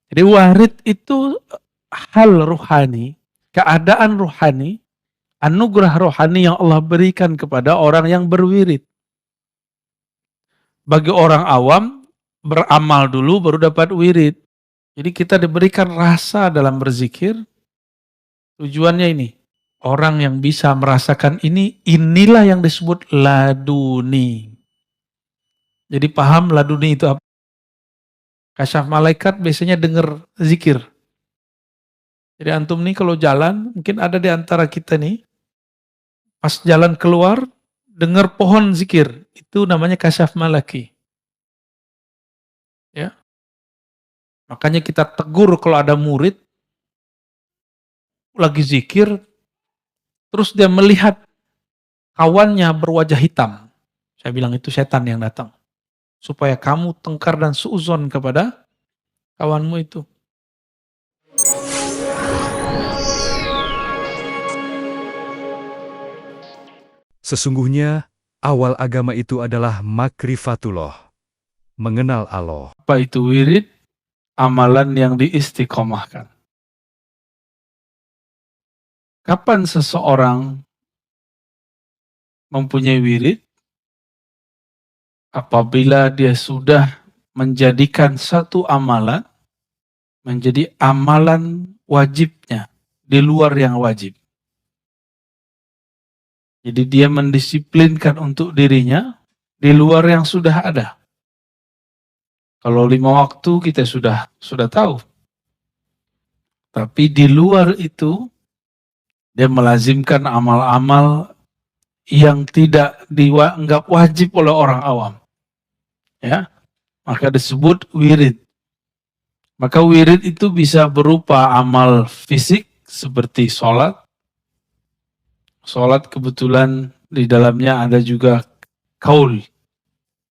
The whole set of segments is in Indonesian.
Jadi warid itu hal rohani, keadaan rohani, anugerah rohani yang Allah berikan kepada orang yang berwirid. Bagi orang awam, beramal dulu baru dapat wirid. Jadi kita diberikan rasa dalam berzikir, tujuannya ini. Orang yang bisa merasakan ini, inilah yang disebut laduni. Jadi paham laduni itu apa? Kasyaf malaikat biasanya dengar zikir. Jadi antum nih kalau jalan, mungkin ada di antara kita nih, pas jalan keluar, dengar pohon zikir. Itu namanya kasyaf malaki. Ya. Makanya kita tegur kalau ada murid, lagi zikir, terus dia melihat kawannya berwajah hitam. Saya bilang itu setan yang datang. Supaya kamu tengkar dan suuzon kepada kawanmu itu. Sesungguhnya, awal agama itu adalah makrifatullah, mengenal Allah. Apa itu wirid? Amalan yang diistiqomahkan. Kapan seseorang mempunyai wirid? Apabila dia sudah menjadikan satu amalan menjadi amalan wajibnya di luar yang wajib. Jadi dia mendisiplinkan untuk dirinya di luar yang sudah ada. Kalau 5 waktu kita sudah tahu. Tapi di luar itu dia melazimkan amal-amal yang tidak dianggap wajib oleh orang awam. Ya, maka disebut wirid. Maka wirid itu bisa berupa amal fisik seperti sholat. Sholat kebetulan di dalamnya ada juga kaul.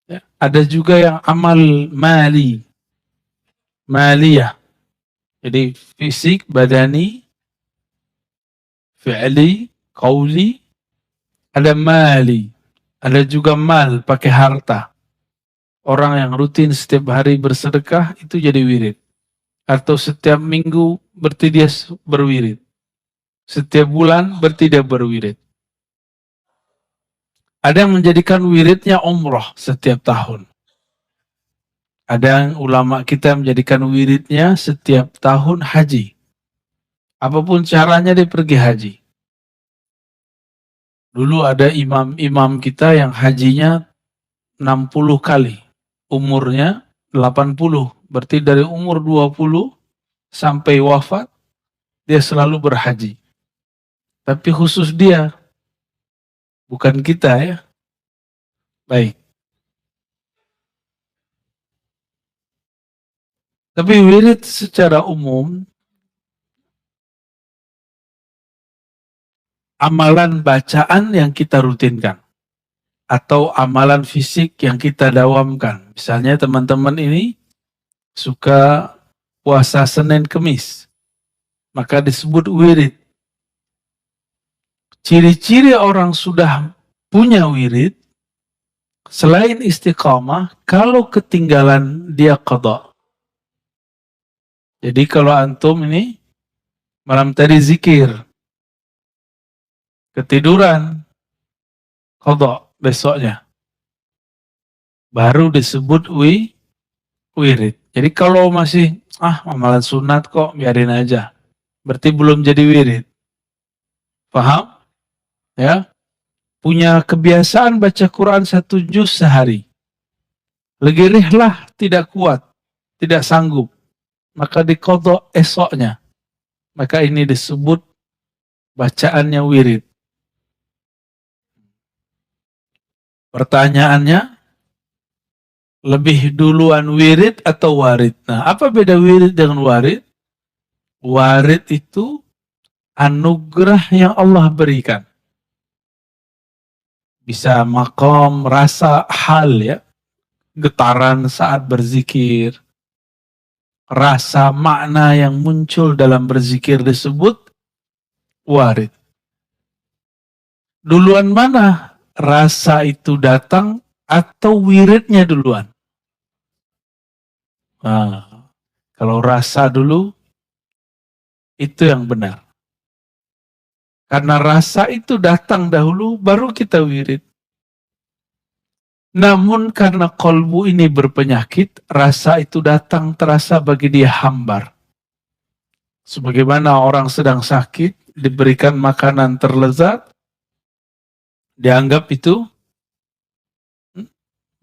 Ya, ada juga yang amal maliyah. Jadi fisik, badani, fi'li, qauli, ada mali. Ada juga mal, pakai harta. Orang yang rutin setiap hari bersedekah itu jadi wirid. Atau setiap minggu berarti dia berwirid. Setiap bulan berarti dia berwirid. Ada yang menjadikan wiridnya umrah setiap tahun. Ada yang ulama kita menjadikan wiridnya setiap tahun haji. Apapun caranya dia pergi haji. Dulu ada imam-imam kita yang hajinya 60 kali. Umurnya 80. Berarti dari umur 20 sampai wafat, dia selalu berhaji. Tapi khusus dia, bukan kita ya. Baik. Tapi wirid secara umum, amalan bacaan yang kita rutinkan. Atau amalan fisik yang kita dawamkan. Misalnya teman-teman ini suka puasa Senin Kemis. Maka disebut wirid. Ciri-ciri orang sudah punya wirid, selain istiqamah, kalau ketinggalan dia qada. Jadi kalau antum ini malam tadi zikir, ketiduran, qada besoknya. Baru disebut wirid. Jadi kalau masih, amalan sunat kok, biarin aja. Berarti belum jadi wirid. Paham? Ya. Punya kebiasaan baca Quran 1 juz sehari. Legirihlah tidak kuat, tidak sanggup. Maka diqadha esoknya. Maka ini disebut bacaannya wirid. Pertanyaannya, lebih duluan wirid atau warid? Nah, apa beda wirid dengan warid? Warid itu anugerah yang Allah berikan. Bisa maqam, rasa, hal ya. Getaran saat berzikir. Rasa makna yang muncul dalam berzikir disebut warid. Duluan mana rasa itu datang atau wiridnya duluan? Nah, Kalau rasa dulu, itu yang benar. Karena rasa itu datang dahulu, baru kita wirid. Namun karena kolbu ini berpenyakit, rasa itu datang terasa bagi dia hambar. Sebagaimana orang sedang sakit, diberikan makanan terlezat, dianggap itu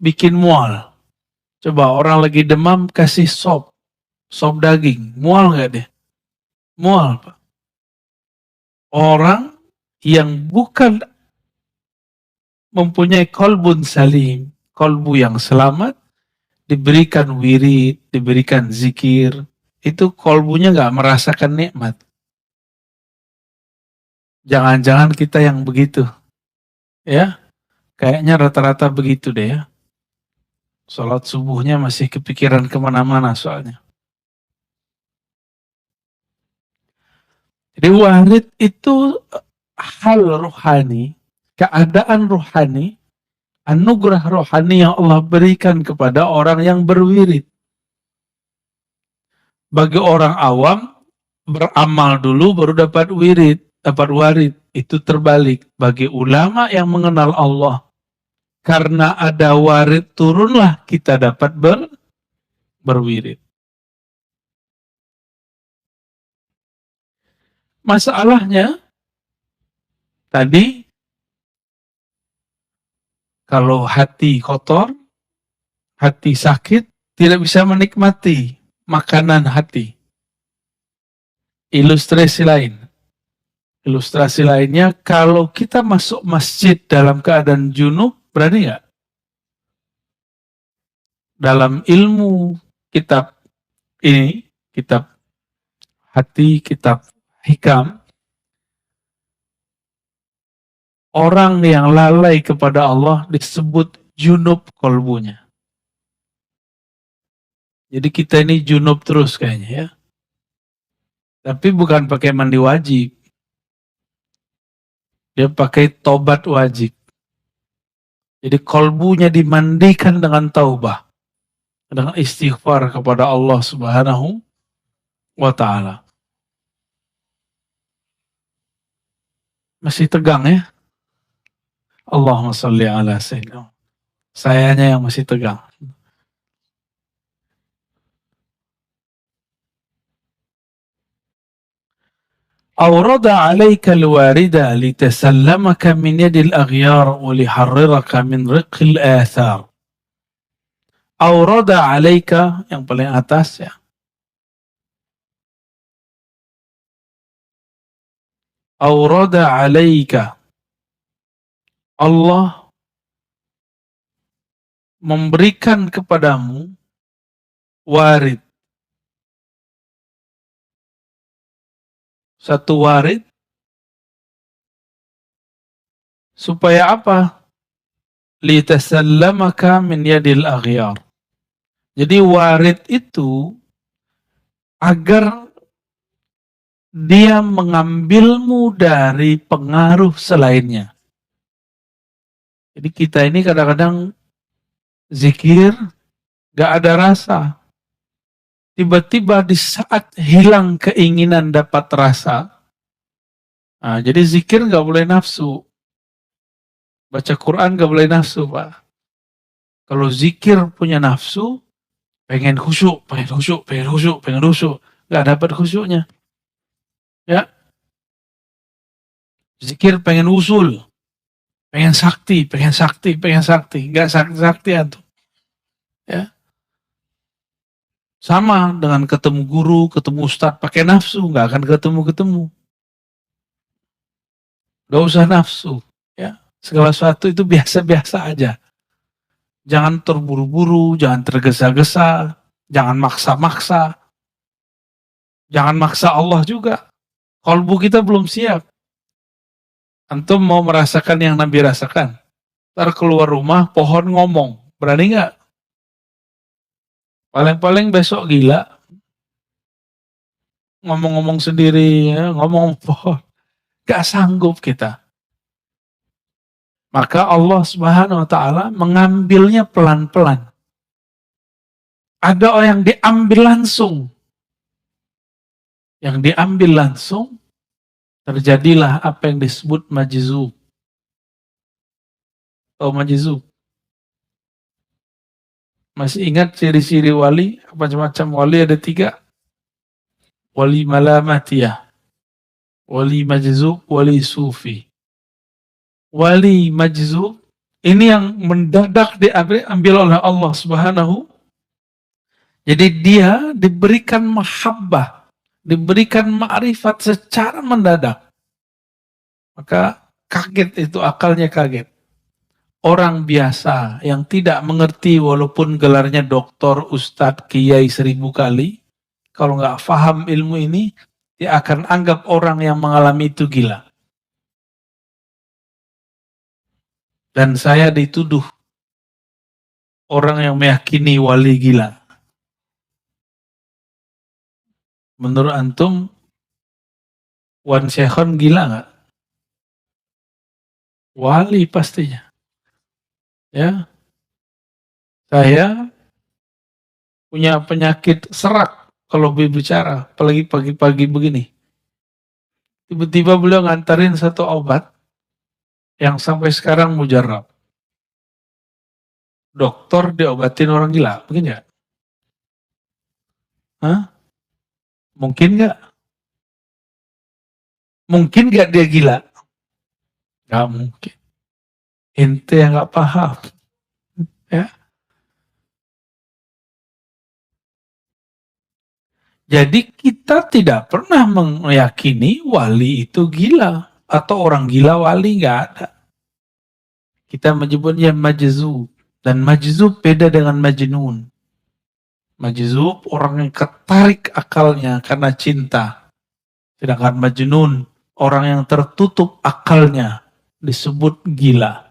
bikin mual. Coba orang lagi demam kasih sop daging, mual nggak deh? Mual, Pak. Orang yang bukan mempunyai kolbun salim, kolbu yang selamat, diberikan wirid, diberikan zikir, itu kolbunya nggak merasakan nikmat. Jangan-jangan kita yang begitu, ya? Kayaknya rata-rata begitu deh ya. Sholat subuhnya masih kepikiran kemana-mana soalnya. Jadi warid itu hal rohani, keadaan rohani, anugerah rohani yang Allah berikan kepada orang yang berwirid. Bagi orang awam, beramal dulu baru dapat wirid, dapat warid. Itu terbalik. Bagi ulama yang mengenal Allah, karena ada warid turunlah kita dapat berwirid. Masalahnya, tadi, kalau hati kotor, hati sakit, tidak bisa menikmati makanan hati. Ilustrasi lainnya, kalau kita masuk masjid dalam keadaan junub, berani nggak? Dalam ilmu kitab ini, kitab hati, kitab hikam, orang yang lalai kepada Allah disebut junub kolbunya. Jadi kita ini junub terus kayaknya ya. Tapi bukan pakai mandi wajib. Dia pakai tobat wajib. Jadi kolbunya dimandikan dengan taubah. Dengan istighfar kepada Allah Subhanahu wa ta'ala. Masih tegang ya? Allahumma sholli ala sayyidina. Sayanya yang masih tegang. أورد عليك الوارد لتسلمك من يد الأغيار وليحررك من رق الآثار. أورد عليك yang paling atas ya. أورد عليك, Allah memberikan kepadamu warid. Satu warid supaya apa? Litasallamaka min yadil aghyar. Jadi warid itu agar dia mengambilmu dari pengaruh selainnya. Jadi kita ini kadang-kadang zikir gak ada rasa. Tiba-tiba di saat hilang keinginan dapat rasa, nah, jadi zikir gak boleh nafsu. Baca Quran gak boleh nafsu, Pak. Kalau zikir punya nafsu, pengen khusyuk, gak dapat khusyuknya. Ya. Zikir pengen usul, pengen sakti, gak sakti antum. Ya. Sama dengan ketemu guru, ketemu ustadz, pakai nafsu, gak akan ketemu. Gak usah nafsu. Ya. Segala sesuatu itu biasa-biasa aja. Jangan terburu-buru, jangan tergesa-gesa, jangan maksa-maksa. Jangan maksa Allah juga. Kalbu kita belum siap. Antum mau merasakan yang Nabi rasakan. Ntar keluar rumah, pohon ngomong. Berani gak? Paling-paling besok gila. Ngomong-ngomong sendiri, ya, ngomong pohon. Gak sanggup kita. Maka Allah Subhanahu wa ta'ala mengambilnya pelan-pelan. Ada orang yang diambil langsung. yang diambil langsung, terjadilah apa yang disebut majzub. Tahu majzub? Masih ingat ciri-ciri wali? Macam-macam wali ada 3. Wali malamatiyah, wali majzub, wali sufi. Wali majzub ini yang mendadak diambil oleh Allah Subhanahu. Jadi dia diberikan mahabbah, diberikan ma'rifat secara mendadak. Maka kaget itu, akalnya kaget. Orang biasa yang tidak mengerti walaupun gelarnya doktor, ustadz, kiai 1000 kali, kalau nggak paham ilmu ini, dia akan anggap orang yang mengalami itu gila. Dan saya dituduh orang yang meyakini wali gila. Menurut antum, Wan Syekhon gila nggak? Wali pastinya. Ya, saya punya penyakit serak kalau berbicara, apalagi pagi-pagi begini. Tiba-tiba beliau ngantarin satu obat yang sampai sekarang mujarab. Dokter diobatin orang gila, mungkin nggak? Hah? Mungkin nggak? Mungkin nggak dia gila? Nggak mungkin. Ente yang nggak paham. Ya. Jadi kita tidak pernah meyakini wali itu gila. Atau orang gila wali, nggak ada. Kita menyebutnya majzub. Dan majzub beda dengan majnun. Majzub orang yang ketarik akalnya karena cinta. Sedangkan majnun orang yang tertutup akalnya disebut gila.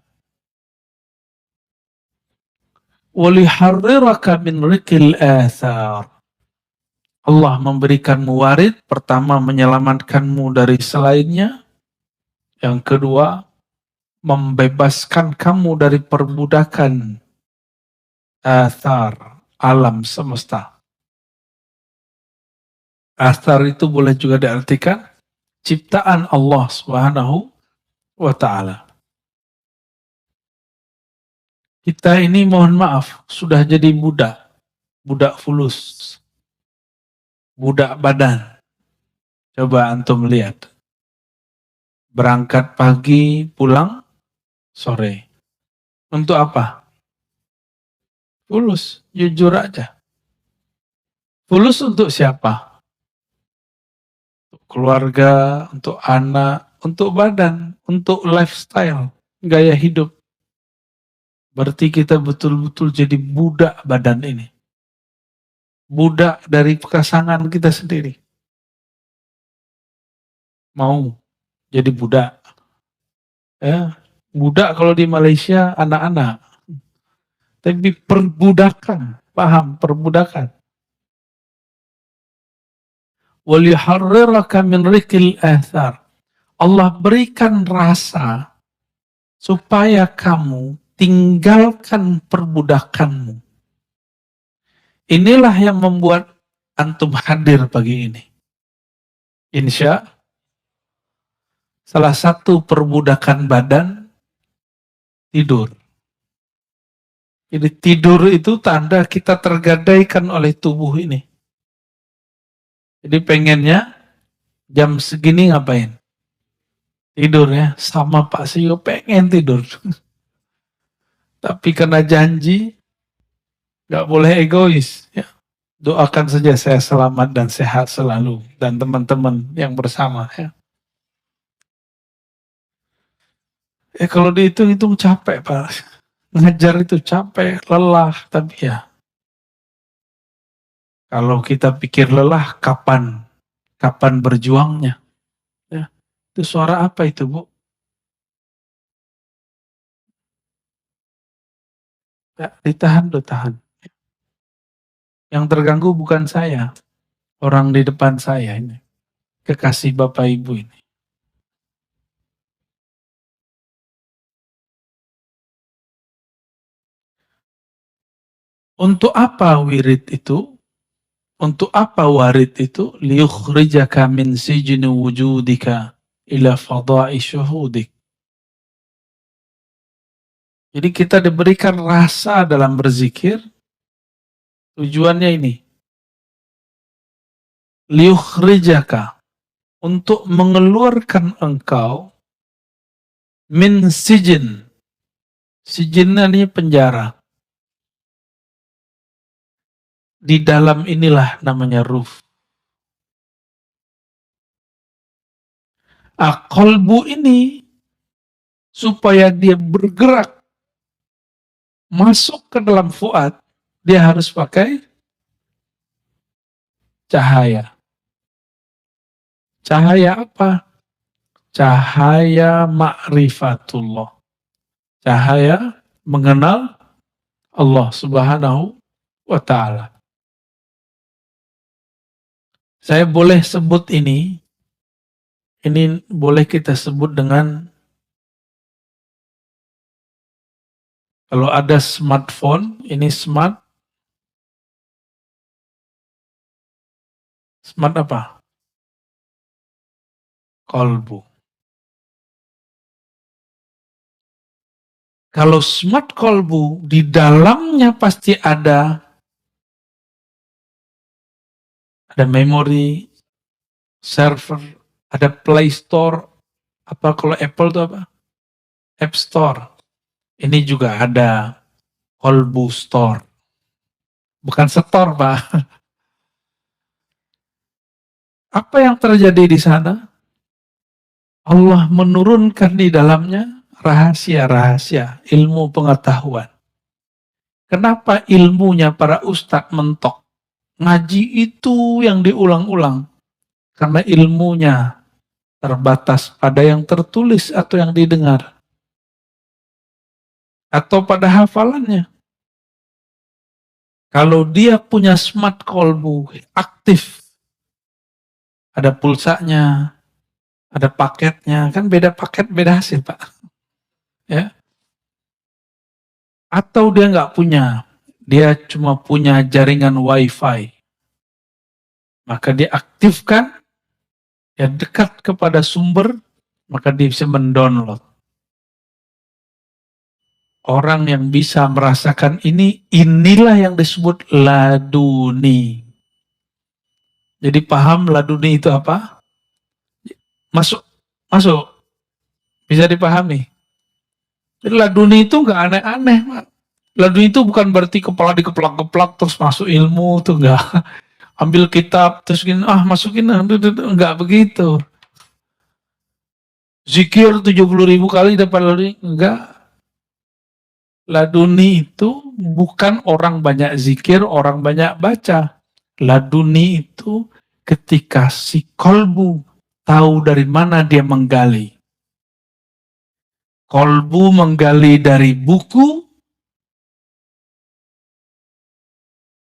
Waliharriraka min rikil athar. Allah memberikanmu warid, pertama menyelamatkanmu dari selainnya, yang kedua membebaskan kamu dari perbudakan athar alam semesta. Athar itu boleh juga diartikan ciptaan Allah Subhanahu wa ta'ala. Kita ini mohon maaf sudah jadi budak fulus, budak badan. Coba antum lihat. Berangkat pagi, pulang sore. Untuk apa? Fulus, jujur aja. Fulus untuk siapa? Untuk keluarga, untuk anak, untuk badan, untuk lifestyle, gaya hidup. Berarti kita betul-betul jadi budak badan ini. Budak dari pasangan kita sendiri. Mau jadi budak. Ya, budak kalau di Malaysia anak-anak. Tapi perbudakan, paham perbudakan. وَلِيُحَرِّرَكَ مِنْ رِكِ الْآثَارِ. Allah berikan rasa supaya kamu tinggalkan perbudakanmu. Inilah yang membuat antum hadir pagi ini. Insya salah satu perbudakan badan tidur. Jadi tidur itu tanda kita tergadaikan oleh tubuh ini. Jadi pengennya jam segini ngapain? Tidur ya, sama Pak Sio pengen tidur. Tapi karena janji, nggak boleh egois. Ya. Doakan saja saya selamat dan sehat selalu. Dan teman-teman yang bersama. Ya. Kalau dihitung-hitung capek Pak. Ngajar itu capek, lelah. Tapi ya, kalau kita pikir lelah, kapan berjuangnya? Ya. Itu suara apa itu Bu? Ya, ditahan. Yang terganggu bukan saya, orang di depan saya ini. Kekasih Bapak Ibu ini. Untuk apa wirid itu? Untuk apa warid itu? Liyukhrijaka min sijni wujudika ila fada'i syuhudik. Jadi kita diberikan rasa dalam berzikir, tujuannya ini. Liyukhrijaka, untuk mengeluarkan engkau min sijin. Sijin ini penjara. Di dalam inilah namanya ruh. Qalbu ini supaya dia bergerak masuk ke dalam fuad, dia harus pakai cahaya. Cahaya apa? Cahaya ma'rifatullah. Cahaya mengenal Allah Subhanahu wa ta'ala. Saya boleh sebut ini boleh kita sebut dengan, kalau ada smartphone, ini smart apa? Kolbu. Kalau smart kolbu, di dalamnya pasti ada memori, server, ada Play Store, apa kalau Apple itu apa? App Store. Ini juga ada Kolbu Store. Bukan store, Pak. Apa yang terjadi di sana? Allah menurunkan di dalamnya rahasia-rahasia, ilmu pengetahuan. Kenapa ilmunya para ustadz mentok? Ngaji itu yang diulang-ulang. Karena ilmunya terbatas pada yang tertulis atau yang didengar. Atau pada hafalannya. Kalau dia punya smart kolbu, aktif. Ada pulsanya, ada paketnya. Kan beda paket, beda hasil, Pak. Ya. Atau dia nggak punya. Dia cuma punya jaringan wifi. Maka dia aktifkan, dia dekat kepada sumber, maka dia bisa mendownload. Orang yang bisa merasakan ini, inilah yang disebut laduni. Jadi paham laduni itu apa? Masuk. Bisa dipahami. Jadi laduni itu nggak aneh-aneh, Pak. Laduni itu bukan berarti kepala dikeplak-keplak terus masuk ilmu, tuh nggak. Ambil kitab terus gini, masukin, nggak begitu. Zikir 70.000 kali dapat laduni, enggak. Laduni itu bukan orang banyak zikir, orang banyak baca. Laduni itu ketika si kolbu tahu dari mana dia menggali. Kolbu menggali dari buku,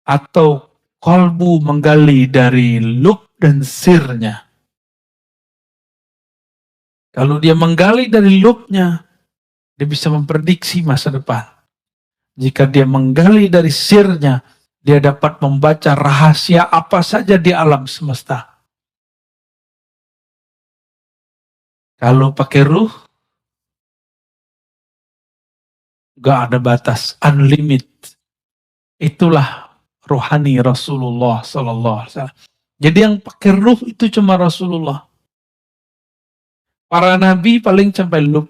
atau kolbu menggali dari lub dan sirnya. Kalau dia menggali dari lubnya, dia bisa memprediksi masa depan. Jika dia menggali dari sirnya, dia dapat membaca rahasia apa saja di alam semesta. Kalau pakai ruh, gak ada batas, unlimited. Itulah rohani Rasulullah Sallallahu Alaihi Wasallam. Jadi yang pakai ruh itu cuma Rasulullah. Para nabi paling sampai lub.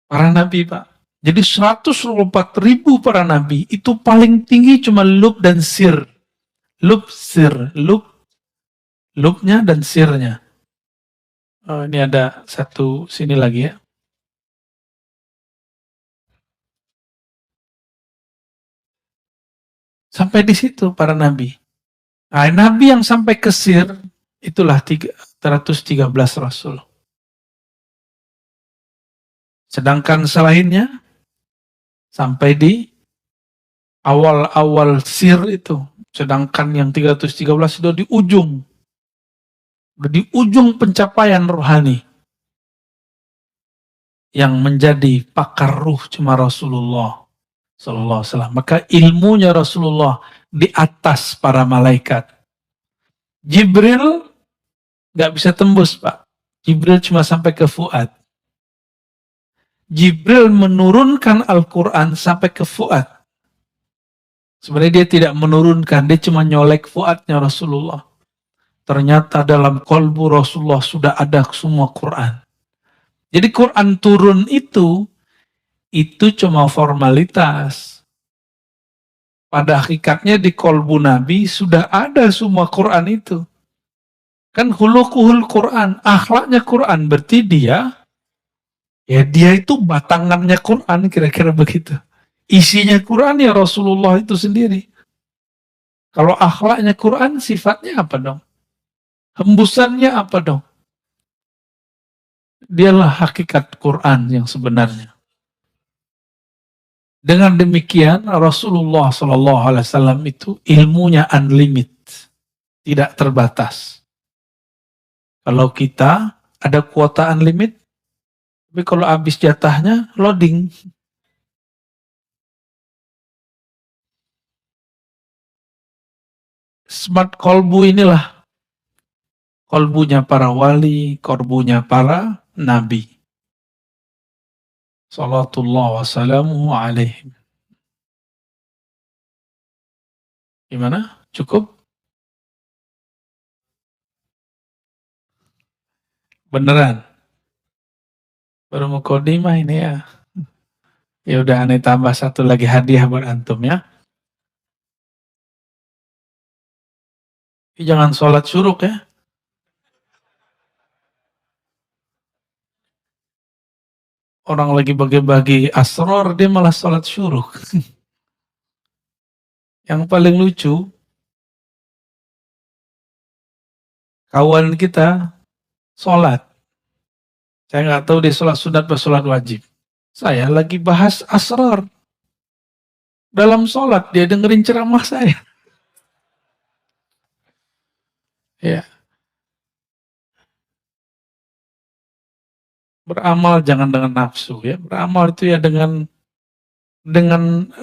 Para nabi, Pak. Jadi 124.000 para nabi itu paling tinggi cuma lub dan sir. Lub, sir, lubnya dan sirnya. Oh, ini ada satu sini lagi ya. Sampai di situ para nabi. Nah, nabi yang sampai ke sir itulah 313 rasul. Sedangkan selainnya sampai di awal-awal sir itu. Sedangkan yang 313 itu di ujung. Di ujung pencapaian rohani. Yang menjadi pakar ruh cuma Rasulullah Sallallahu alaihi wasallam. Maka ilmunya Rasulullah di atas para malaikat. Jibril nggak bisa tembus, Pak. Jibril cuma sampai ke Fuad. Jibril menurunkan Al-Quran sampai ke Fuad. Sebenarnya dia tidak menurunkan, dia cuma nyolek Fuadnya Rasulullah. Ternyata dalam kolbu Rasulullah sudah ada semua Quran. Jadi Quran turun itu cuma formalitas. Pada hakikatnya di kolbu Nabi sudah ada semua Quran itu. Kan hulukuhul Quran, akhlaknya Quran, berarti dia itu batangannya Quran, kira-kira begitu. Isinya Quran ya Rasulullah itu sendiri. Kalau akhlaknya Quran, sifatnya apa dong? Hembusannya apa dong? Dialah hakikat Quran yang sebenarnya. Dengan demikian Rasulullah SAW itu ilmunya unlimited, tidak terbatas. Kalau kita ada kuota unlimited, tapi kalau habis jatahnya loading. Smart kolbu inilah kolbunya para wali, kolbunya para nabi. Salatullah wassalamu alaihim. Gimana? Cukup? Beneran? Baru mau kodimah ini ya. Ya udah, aneh tambah satu lagi hadiah buat antum ya. Jangan sholat syuruk ya. Orang lagi bagi-bagi asror, dia malah sholat syuruk. Yang paling lucu, kawan kita sholat. Saya nggak tahu dia sholat sunat atau sholat wajib. Saya lagi bahas asrar. Dalam sholat, dia dengerin ceramah saya. Ya. Beramal jangan dengan nafsu ya. Beramal itu ya dengan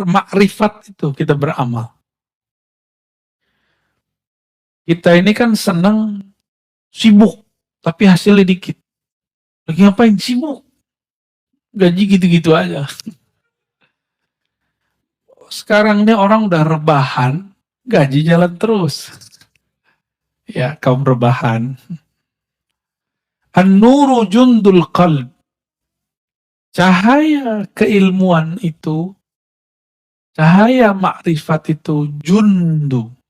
makrifat itu kita beramal. Kita ini kan senang sibuk, tapi hasilnya dikit. Lagi ngapain sibuk? Gaji gitu-gitu aja. Sekarang ini orang udah rebahan, gaji jalan terus. Ya, kaum rebahan. An-nuru jundul qalb. Cahaya keilmuan itu, cahaya makrifat itu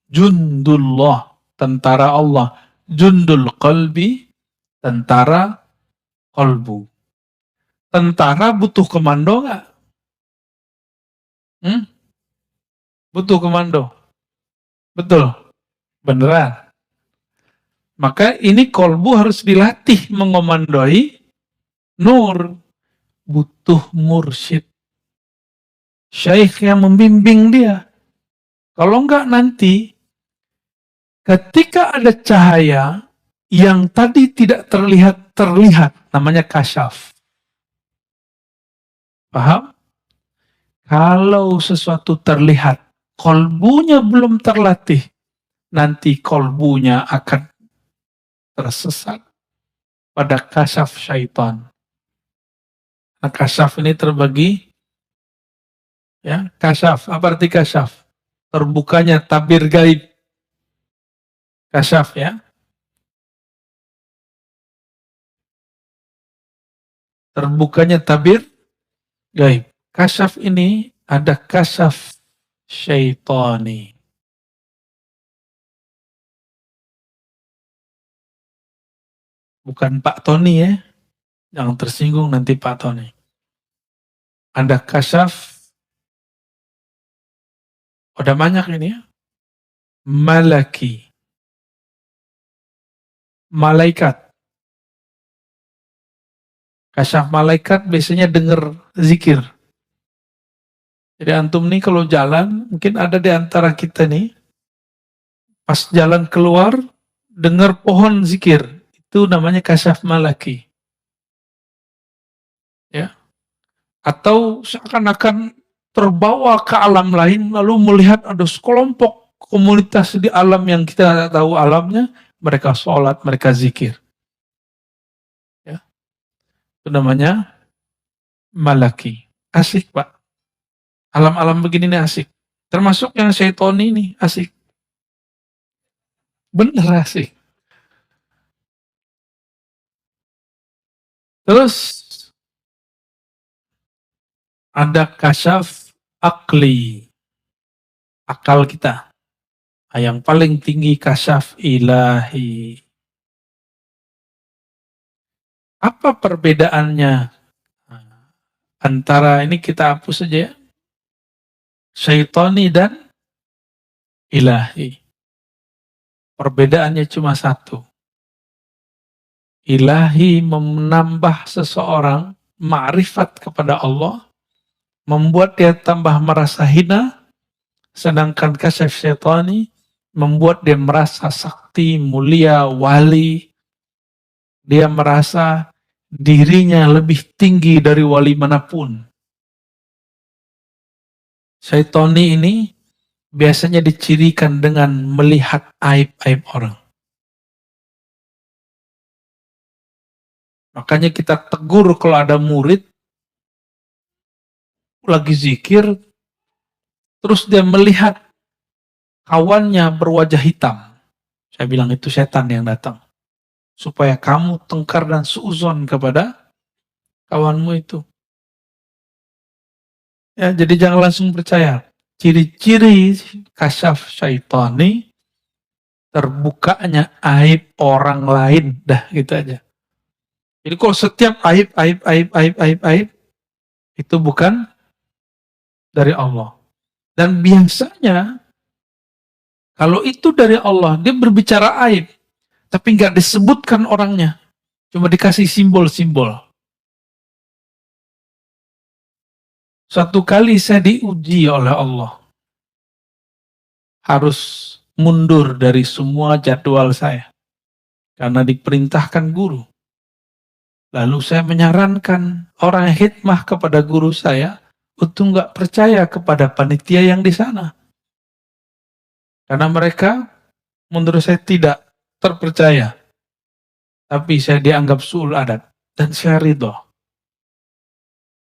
jundullah, tentara Allah. Jundul qalbi, tentara qalbu. Tentara butuh komando nggak? Butuh komando. Betul. Beneran. Maka ini kolbu harus dilatih mengomandoi nur. Butuh mursyid. Syaikh yang membimbing dia. Kalau enggak nanti, ketika ada cahaya yang tadi tidak terlihat, namanya kasyaf. Paham? Kalau sesuatu terlihat, kolbunya belum terlatih, nanti kolbunya akan tersesat pada kasyaf syaitan. Nah, kasyaf ini terbagi, ya, kasyaf. Apa arti kasyaf? Terbukanya tabir gaib. Kasyaf ya. Terbukanya tabir gaib. Kasyaf ini ada kasyaf syaitani. Bukan Pak Tony ya. Jangan tersinggung nanti Pak Tony. Ada kasyaf. Udah banyak ini ya. Malaki. Malaikat. Kasyaf malaikat biasanya dengar zikir. Jadi antum nih kalau jalan, mungkin ada di antara kita nih, pas jalan keluar, dengar pohon zikir. Itu namanya kasyaf malaki. Ya. Atau seakan-akan terbawa ke alam lain, lalu melihat ada sekelompok komunitas di alam yang kita tidak tahu alamnya, mereka sholat, mereka zikir. Ya, itu namanya malaki. Asik, Pak. Alam-alam begini nih asik. Termasuk yang syaitoni ini asik. Bener asik. Terus ada kasyaf akli, akal kita. Yang paling tinggi kasyaf ilahi. Apa perbedaannya antara ini, kita hapus saja ya, syaitoni dan ilahi. Perbedaannya cuma satu. Ilahi menambah seseorang ma'rifat kepada Allah, membuat dia tambah merasa hina, sedangkan kasyaf syaitani membuat dia merasa sakti, mulia, wali. Dia merasa dirinya lebih tinggi dari wali manapun. Syaitani ini biasanya dicirikan dengan melihat aib-aib orang. Makanya kita tegur kalau ada murid lagi zikir, terus dia melihat kawannya berwajah hitam. Saya bilang itu setan yang datang. Supaya kamu tengkar dan suuzon kepada kawanmu itu. Ya, jadi jangan langsung percaya. Ciri-ciri kasyaf syaitani, terbukanya aib orang lain. Dah gitu aja. Jadi kalau setiap aib, itu bukan dari Allah. Dan biasanya kalau itu dari Allah, dia berbicara aib, tapi nggak disebutkan orangnya, cuma dikasih simbol-simbol. Suatu kali saya diuji oleh Allah, harus mundur dari semua jadwal saya, karena diperintahkan guru. Lalu saya menyarankan orang hikmah kepada guru saya untuk nggak percaya kepada panitia yang di sana. Karena mereka menurut saya tidak terpercaya. Tapi saya dianggap su'ul adat. Dan saya ridho.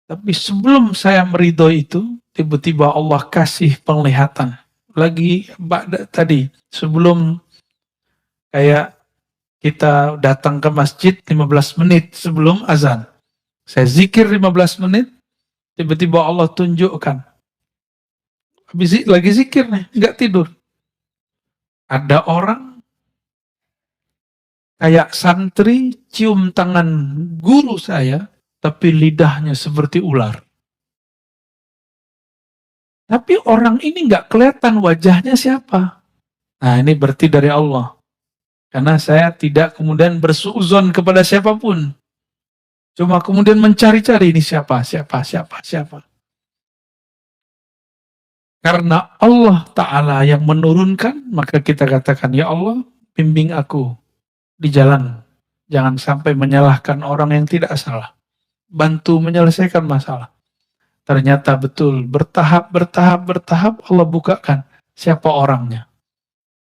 Tapi sebelum saya meridho itu, tiba-tiba Allah kasih penglihatan. Lagi tadi, sebelum kayak kita datang ke masjid 15 menit sebelum azan. Saya zikir 15 menit, tiba-tiba Allah tunjukkan. Habis lagi zikir nih, nggak tidur. Ada orang kayak santri cium tangan guru saya, tapi lidahnya seperti ular. Tapi orang ini nggak kelihatan wajahnya siapa. Nah ini berarti dari Allah. Karena saya tidak kemudian bersuuzon kepada siapapun. Cuma kemudian mencari-cari ini siapa. Karena Allah Ta'ala yang menurunkan, maka kita katakan, ya Allah, bimbing aku di jalan. Jangan sampai menyalahkan orang yang tidak salah. Bantu menyelesaikan masalah. Ternyata betul, bertahap Allah bukakan siapa orangnya.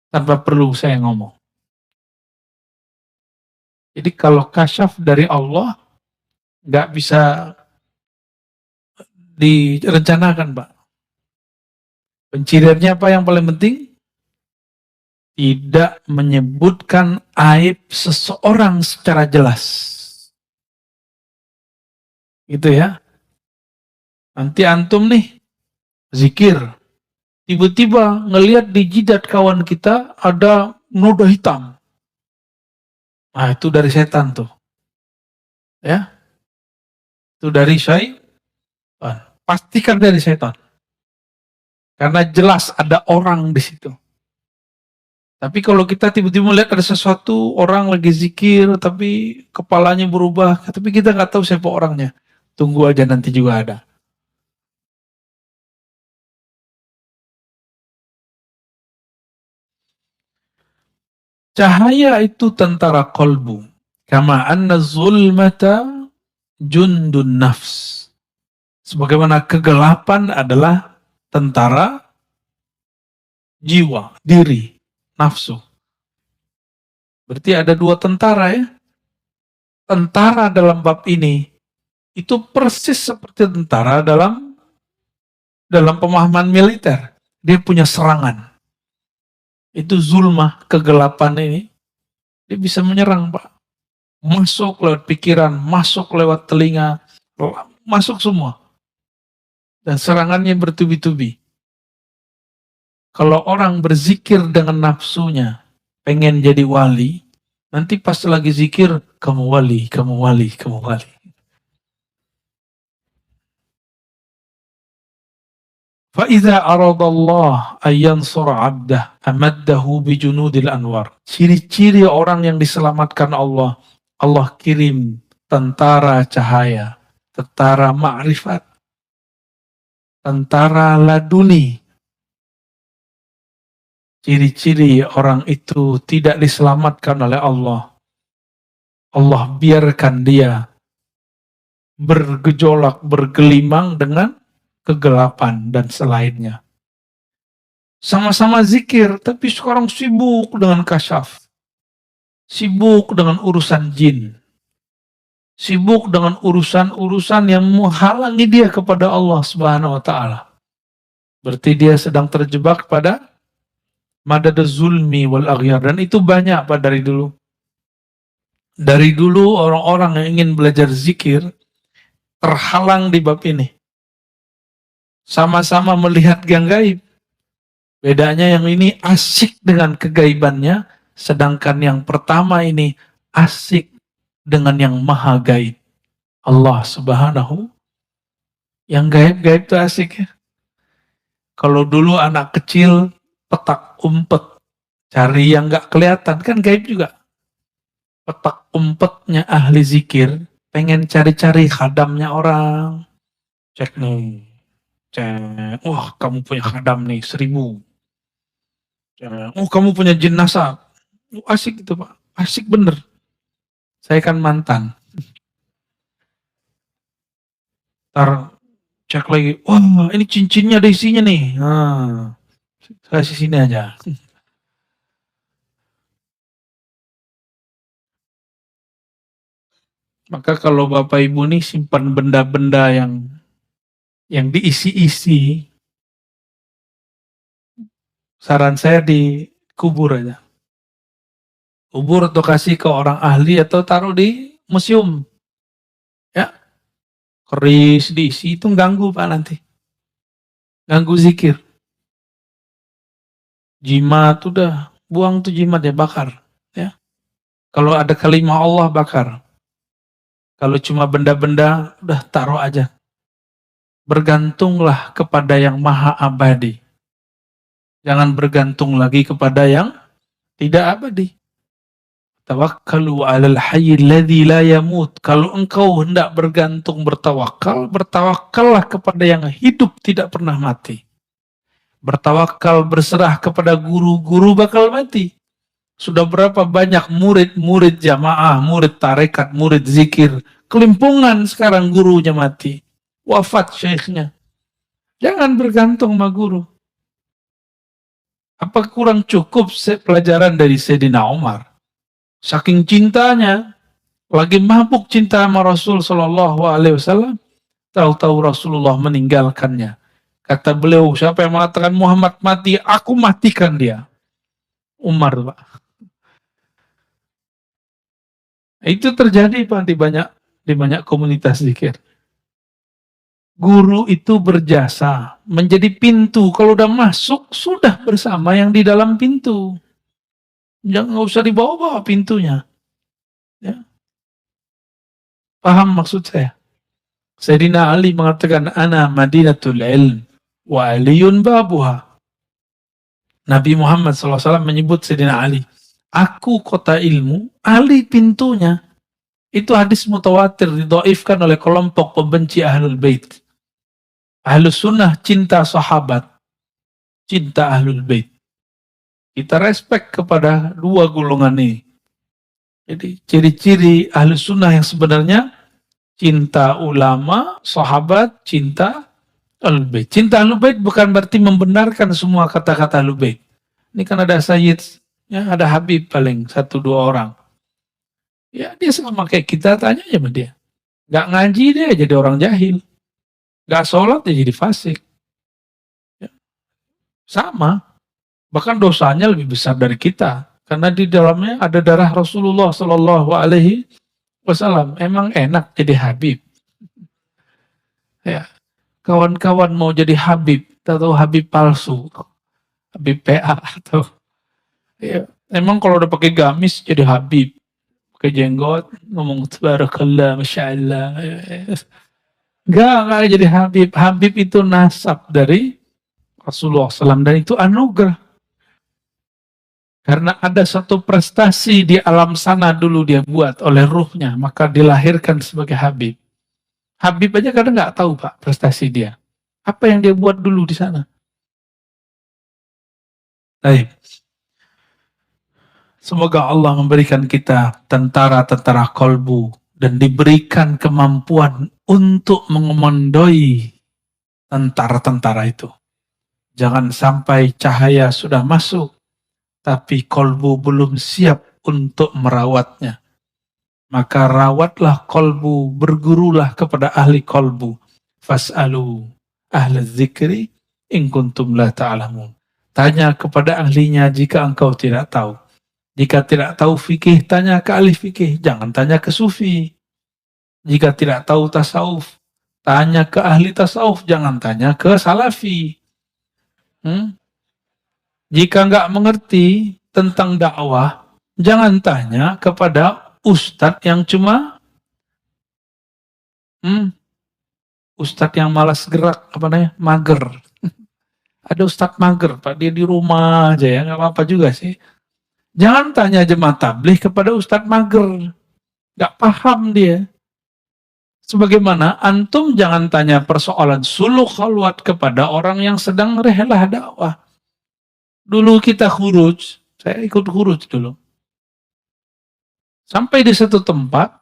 Tanpa perlu saya ngomong. Jadi kalau kasyaf dari Allah, nggak bisa direncanakan, Pak. Penciriannya apa yang paling penting? Tidak menyebutkan aib seseorang secara jelas. Gitu ya. Nanti antum nih, zikir. Tiba-tiba ngelihat di jidat kawan kita ada noda hitam. Nah itu dari setan tuh. Ya. Itu dari syaitan. Pastikan dari setan. Karena jelas ada orang di situ. Tapi kalau kita tiba-tiba melihat ada sesuatu, orang lagi zikir, tapi kepalanya berubah, tapi kita nggak tahu siapa orangnya. Tunggu aja nanti juga ada. Cahaya itu tentara kolbu. Kama anna zulmata jundun nafs. Sebagaimana kegelapan adalah tentara jiwa, diri, nafsu. Berarti ada dua tentara ya. Tentara dalam bab ini itu persis seperti tentara dalam pemahaman militer. Dia punya serangan. Itu zulmah, kegelapan ini. Dia bisa menyerang, Pak. Masuk lewat pikiran, masuk lewat telinga, masuk semua. Dan serangannya bertubi-tubi. Kalau orang berzikir dengan nafsunya, pengen jadi wali, nanti pas lagi zikir, kamu wali, kamu wali, kamu wali. فَإِذَا أَرَادَ اللَّهُ أَن يَنْصُرَ عَبْدَهُ أَمَدَّهُ بِجُنُودِ الْأَنْوَارِ. Ciri-ciri orang yang diselamatkan Allah, Allah kirim tentara cahaya, tentara ma'rifat, tentara laduni. Ciri-ciri orang itu tidak diselamatkan oleh Allah. Allah biarkan dia bergejolak, bergelimang dengan kegelapan dan selainnya. Sama-sama zikir, tapi sekarang sibuk dengan kasyaf. Sibuk dengan urusan jin. Sibuk dengan urusan-urusan yang menghalangi dia kepada Allah Subhanahu wa Ta'ala. Berarti dia sedang terjebak pada madadaz zulmi wal aghyar. Dan itu banyak Pak dari dulu. Dari dulu orang-orang yang ingin belajar zikir terhalang di bab ini. Sama-sama melihat yang gaib. Bedanya yang ini asik dengan kegaibannya, sedangkan yang pertama ini asik dengan yang maha gaib. Allah Subhanahu. Yang gaib-gaib itu asik ya. Kalau dulu anak kecil petak umpet, cari yang gak kelihatan, kan gaib juga. Petak umpetnya ahli zikir, pengen cari-cari khadamnya orang. Cek nih, cek, wah kamu punya khadam nih 1000. Oh kamu punya jenazah. Asik itu Pak, asik bener. Saya kan mantan. Ntar cek lagi, wah ini cincinnya ada isinya nih. Nah, kasih sini aja. Maka kalau Bapak Ibu nih simpan benda-benda yang diisi-isi, saran saya dikubur aja. Kubur atau kasih ke orang ahli atau taruh di museum. Ya, keris diisi itu ganggu Pak nanti. Ganggu zikir. Jimat udah buang tuh jimat ya, bakar. Ya. Kalau ada kalimah Allah bakar. Kalau cuma benda-benda udah taruh aja. Bergantunglah kepada yang maha abadi. Jangan bergantung lagi kepada yang tidak abadi. Tawakkalu 'alal hayyil ladzi la yamut. Kalau engkau hendak bergantung bertawakal, bertawakallah kepada yang hidup tidak pernah mati. Bertawakal berserah kepada guru-guru bakal mati. Sudah berapa banyak murid-murid jamaah, murid tarekat, murid zikir, kelimpungan sekarang gurunya mati. Wafat syekhnya. Jangan bergantung sama guru. Apa kurang cukup pelajaran dari Sayyidina Umar? Saking cintanya, lagi mabuk cinta sama Rasul Shallallahu Alaihi Wasallam, tahu-tahu Rasulullah meninggalkannya. Kata beliau, siapa yang mengatakan Muhammad mati, aku matikan dia. Umar, Pak. Itu terjadi Pak di banyak komunitas zikir. Guru itu berjasa menjadi pintu. Kalau udah masuk, sudah bersama yang di dalam pintu. Jangan usah dibawa-bawa pintunya. Ya. Paham maksud saya? Sayyidina Ali mengatakan, Ana madinatul ilm, wa aliyun babuha. Nabi Muhammad SAW menyebut Sayyidina Ali, aku kota ilmu, Ali pintunya. Itu hadis mutawatir, didhaifkan oleh kelompok pembenci Ahlul Bait. Ahlus Sunnah cinta sahabat, cinta Ahlul Bait. Kita respect kepada dua golongan ini. Jadi ciri-ciri Ahlus Sunnah yang sebenarnya cinta ulama, sahabat, cinta Ahlul Bait. Cinta Ahlul Bait bukan berarti membenarkan semua kata-kata Ahlul Bait. Ini kan ada Sayyid, ya, ada Habib paling 1-2 orang. Ya dia sama kayak kita, tanya aja sama dia. Gak ngaji dia jadi orang jahil. Gak sholat dia jadi fasik. Ya, sama. Bahkan dosanya lebih besar dari kita. Karena di dalamnya ada darah Rasulullah Sallallahu Alaihi Wasallam. Emang enak jadi Habib. Ya, kawan-kawan mau jadi Habib, atau Habib palsu, Habib PA atau ya, emang kalau udah pakai gamis jadi Habib, pakai jenggot ngomong tabarakallah, masya Allah, enggak jadi Habib. Habib itu nasab dari Rasulullah SAW dan itu anugerah. Karena ada satu prestasi di alam sana dulu dia buat oleh ruhnya, maka dilahirkan sebagai Habib. Habib aja kadang nggak tahu Pak prestasi dia. Apa yang dia buat dulu di sana. Baik. Semoga Allah memberikan kita tentara-tentara kolbu dan diberikan kemampuan untuk mengomandoi tentara-tentara itu. Jangan sampai cahaya sudah masuk, tapi kolbu belum siap untuk merawatnya. Maka rawatlah kolbu, bergurulah kepada ahli kolbu. Fas'alu ahli dzikri in kuntum la ta'lamun. Tanya kepada ahlinya jika engkau tidak tahu. Jika tidak tahu fikih, tanya ke ahli fikih. Jangan tanya ke sufi. Jika tidak tahu tasawuf, tanya ke ahli tasawuf. Jangan tanya ke salafi. Jika nggak mengerti tentang dakwah, jangan tanya kepada ustadz yang cuma ustadz yang malas gerak, apa namanya, mager. Ada ustadz mager, Pak, dia di rumah aja ya, nggak apa-apa juga sih. Jangan tanya jemaah tabligh kepada ustadz mager, nggak paham dia. Sebagaimana antum jangan tanya persoalan suluk khalwat kepada orang yang sedang rehlah dakwah. Dulu kita khuruj, saya ikut khuruj dulu. Sampai di satu tempat,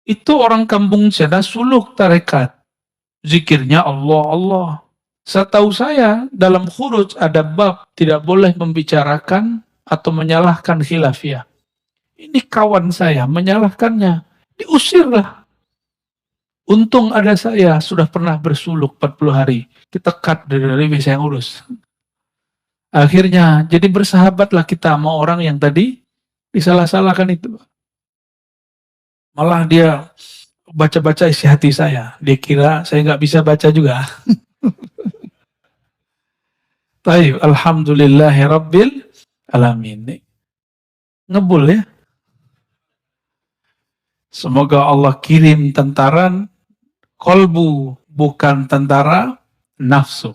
itu orang kampung sana suluk tarekat. Zikirnya Allah, Allah. Setahu saya, dalam khuruj ada bab tidak boleh membicarakan atau menyalahkan khilafiyah. Ini kawan saya menyalahkannya. Diusirlah. Untung ada saya, sudah pernah bersuluk 40 hari. Kita cut dari saya yang urus. Akhirnya, jadi bersahabatlah kita sama orang yang tadi disalah-salahkan itu. Malah dia baca-baca isi hati saya. Dia kira saya nggak bisa baca juga. Taib, alhamdulillahi rabbil alamin. Ngebul ya. Semoga Allah kirim tentara kolbu, bukan tentara nafsu.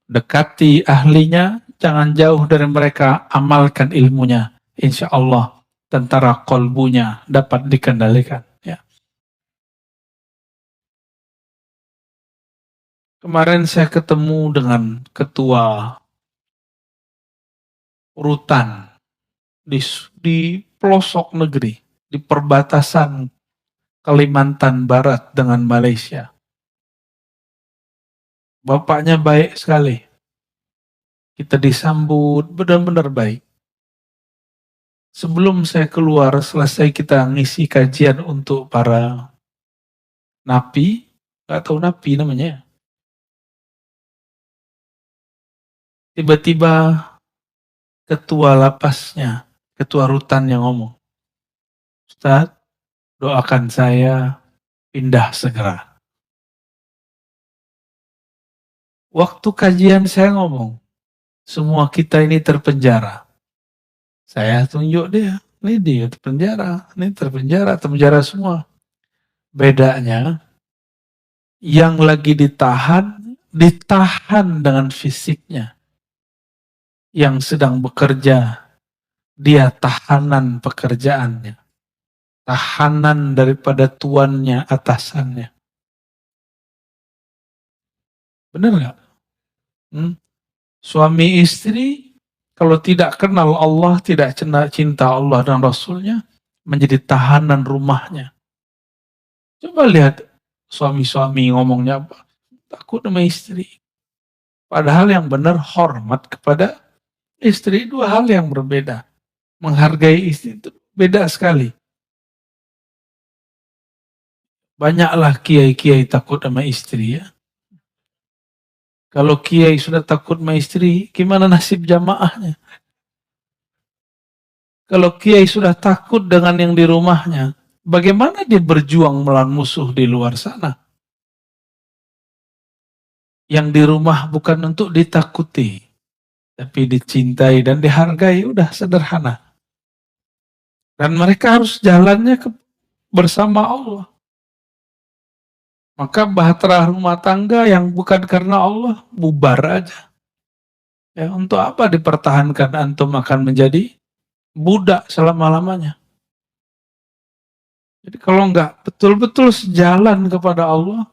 Dekati ahlinya, jangan jauh dari mereka, amalkan ilmunya. Insya Allah tentara kolbunya dapat dikendalikan. Ya. Kemarin saya ketemu dengan ketua rutan di pelosok negeri, di perbatasan Kalimantan Barat dengan Malaysia. Bapaknya baik sekali. Kita disambut benar-benar baik. Sebelum saya keluar, selesai kita ngisi kajian untuk para napi, nggak tahu napi namanya. Tiba-tiba ketua lapasnya, ketua rutan yang ngomong, Ustadz, doakan saya pindah segera. Waktu kajian saya ngomong, semua kita ini terpenjara. Saya tunjuk dia, ini dia terpenjara, ini terpenjara semua. Bedanya, yang lagi ditahan dengan fisiknya. Yang sedang bekerja, dia tahanan pekerjaannya. Tahanan daripada tuannya, atasannya. Benar nggak? Suami istri, kalau tidak kenal Allah, tidak cinta Allah dan Rasulnya, menjadi tahanan rumahnya. Coba lihat suami-suami ngomongnya apa? Takut sama istri. Padahal yang benar hormat kepada istri, dua hal yang berbeda. Menghargai istri itu beda sekali. Banyaklah kiai-kiai takut sama istri ya. Kalau kiai sudah takut sama istri, gimana nasib jamaahnya? Kalau kiai sudah takut dengan yang di rumahnya, bagaimana dia berjuang melawan musuh di luar sana? Yang di rumah bukan untuk ditakuti, tapi dicintai dan dihargai, udah sederhana. Dan mereka harus jalannya bersama Allah. Maka bahtera rumah tangga yang bukan karena Allah, bubar aja. Ya, untuk apa dipertahankan, antum akan menjadi budak selama-lamanya. Jadi kalau nggak betul-betul sejalan kepada Allah,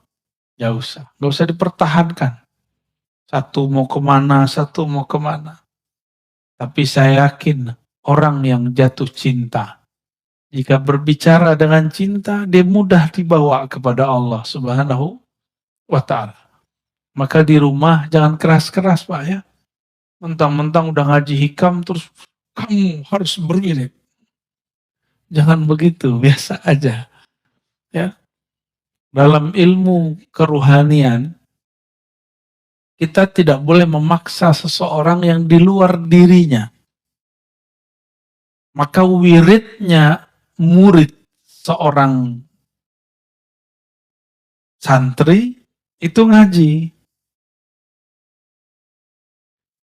ya nggak usah dipertahankan. Satu mau kemana, satu mau kemana. Tapi saya yakin orang yang jatuh cinta, jika berbicara dengan cinta, dia mudah dibawa kepada Allah Subhanahu wa Ta'ala. Maka di rumah jangan keras-keras Pak ya. Mentang-mentang udah ngaji hikam terus kamu harus berwirid. Jangan begitu, biasa aja. Ya. Dalam ilmu keruhanian, kita tidak boleh memaksa seseorang yang di luar dirinya. Maka wiridnya murid seorang santri itu ngaji.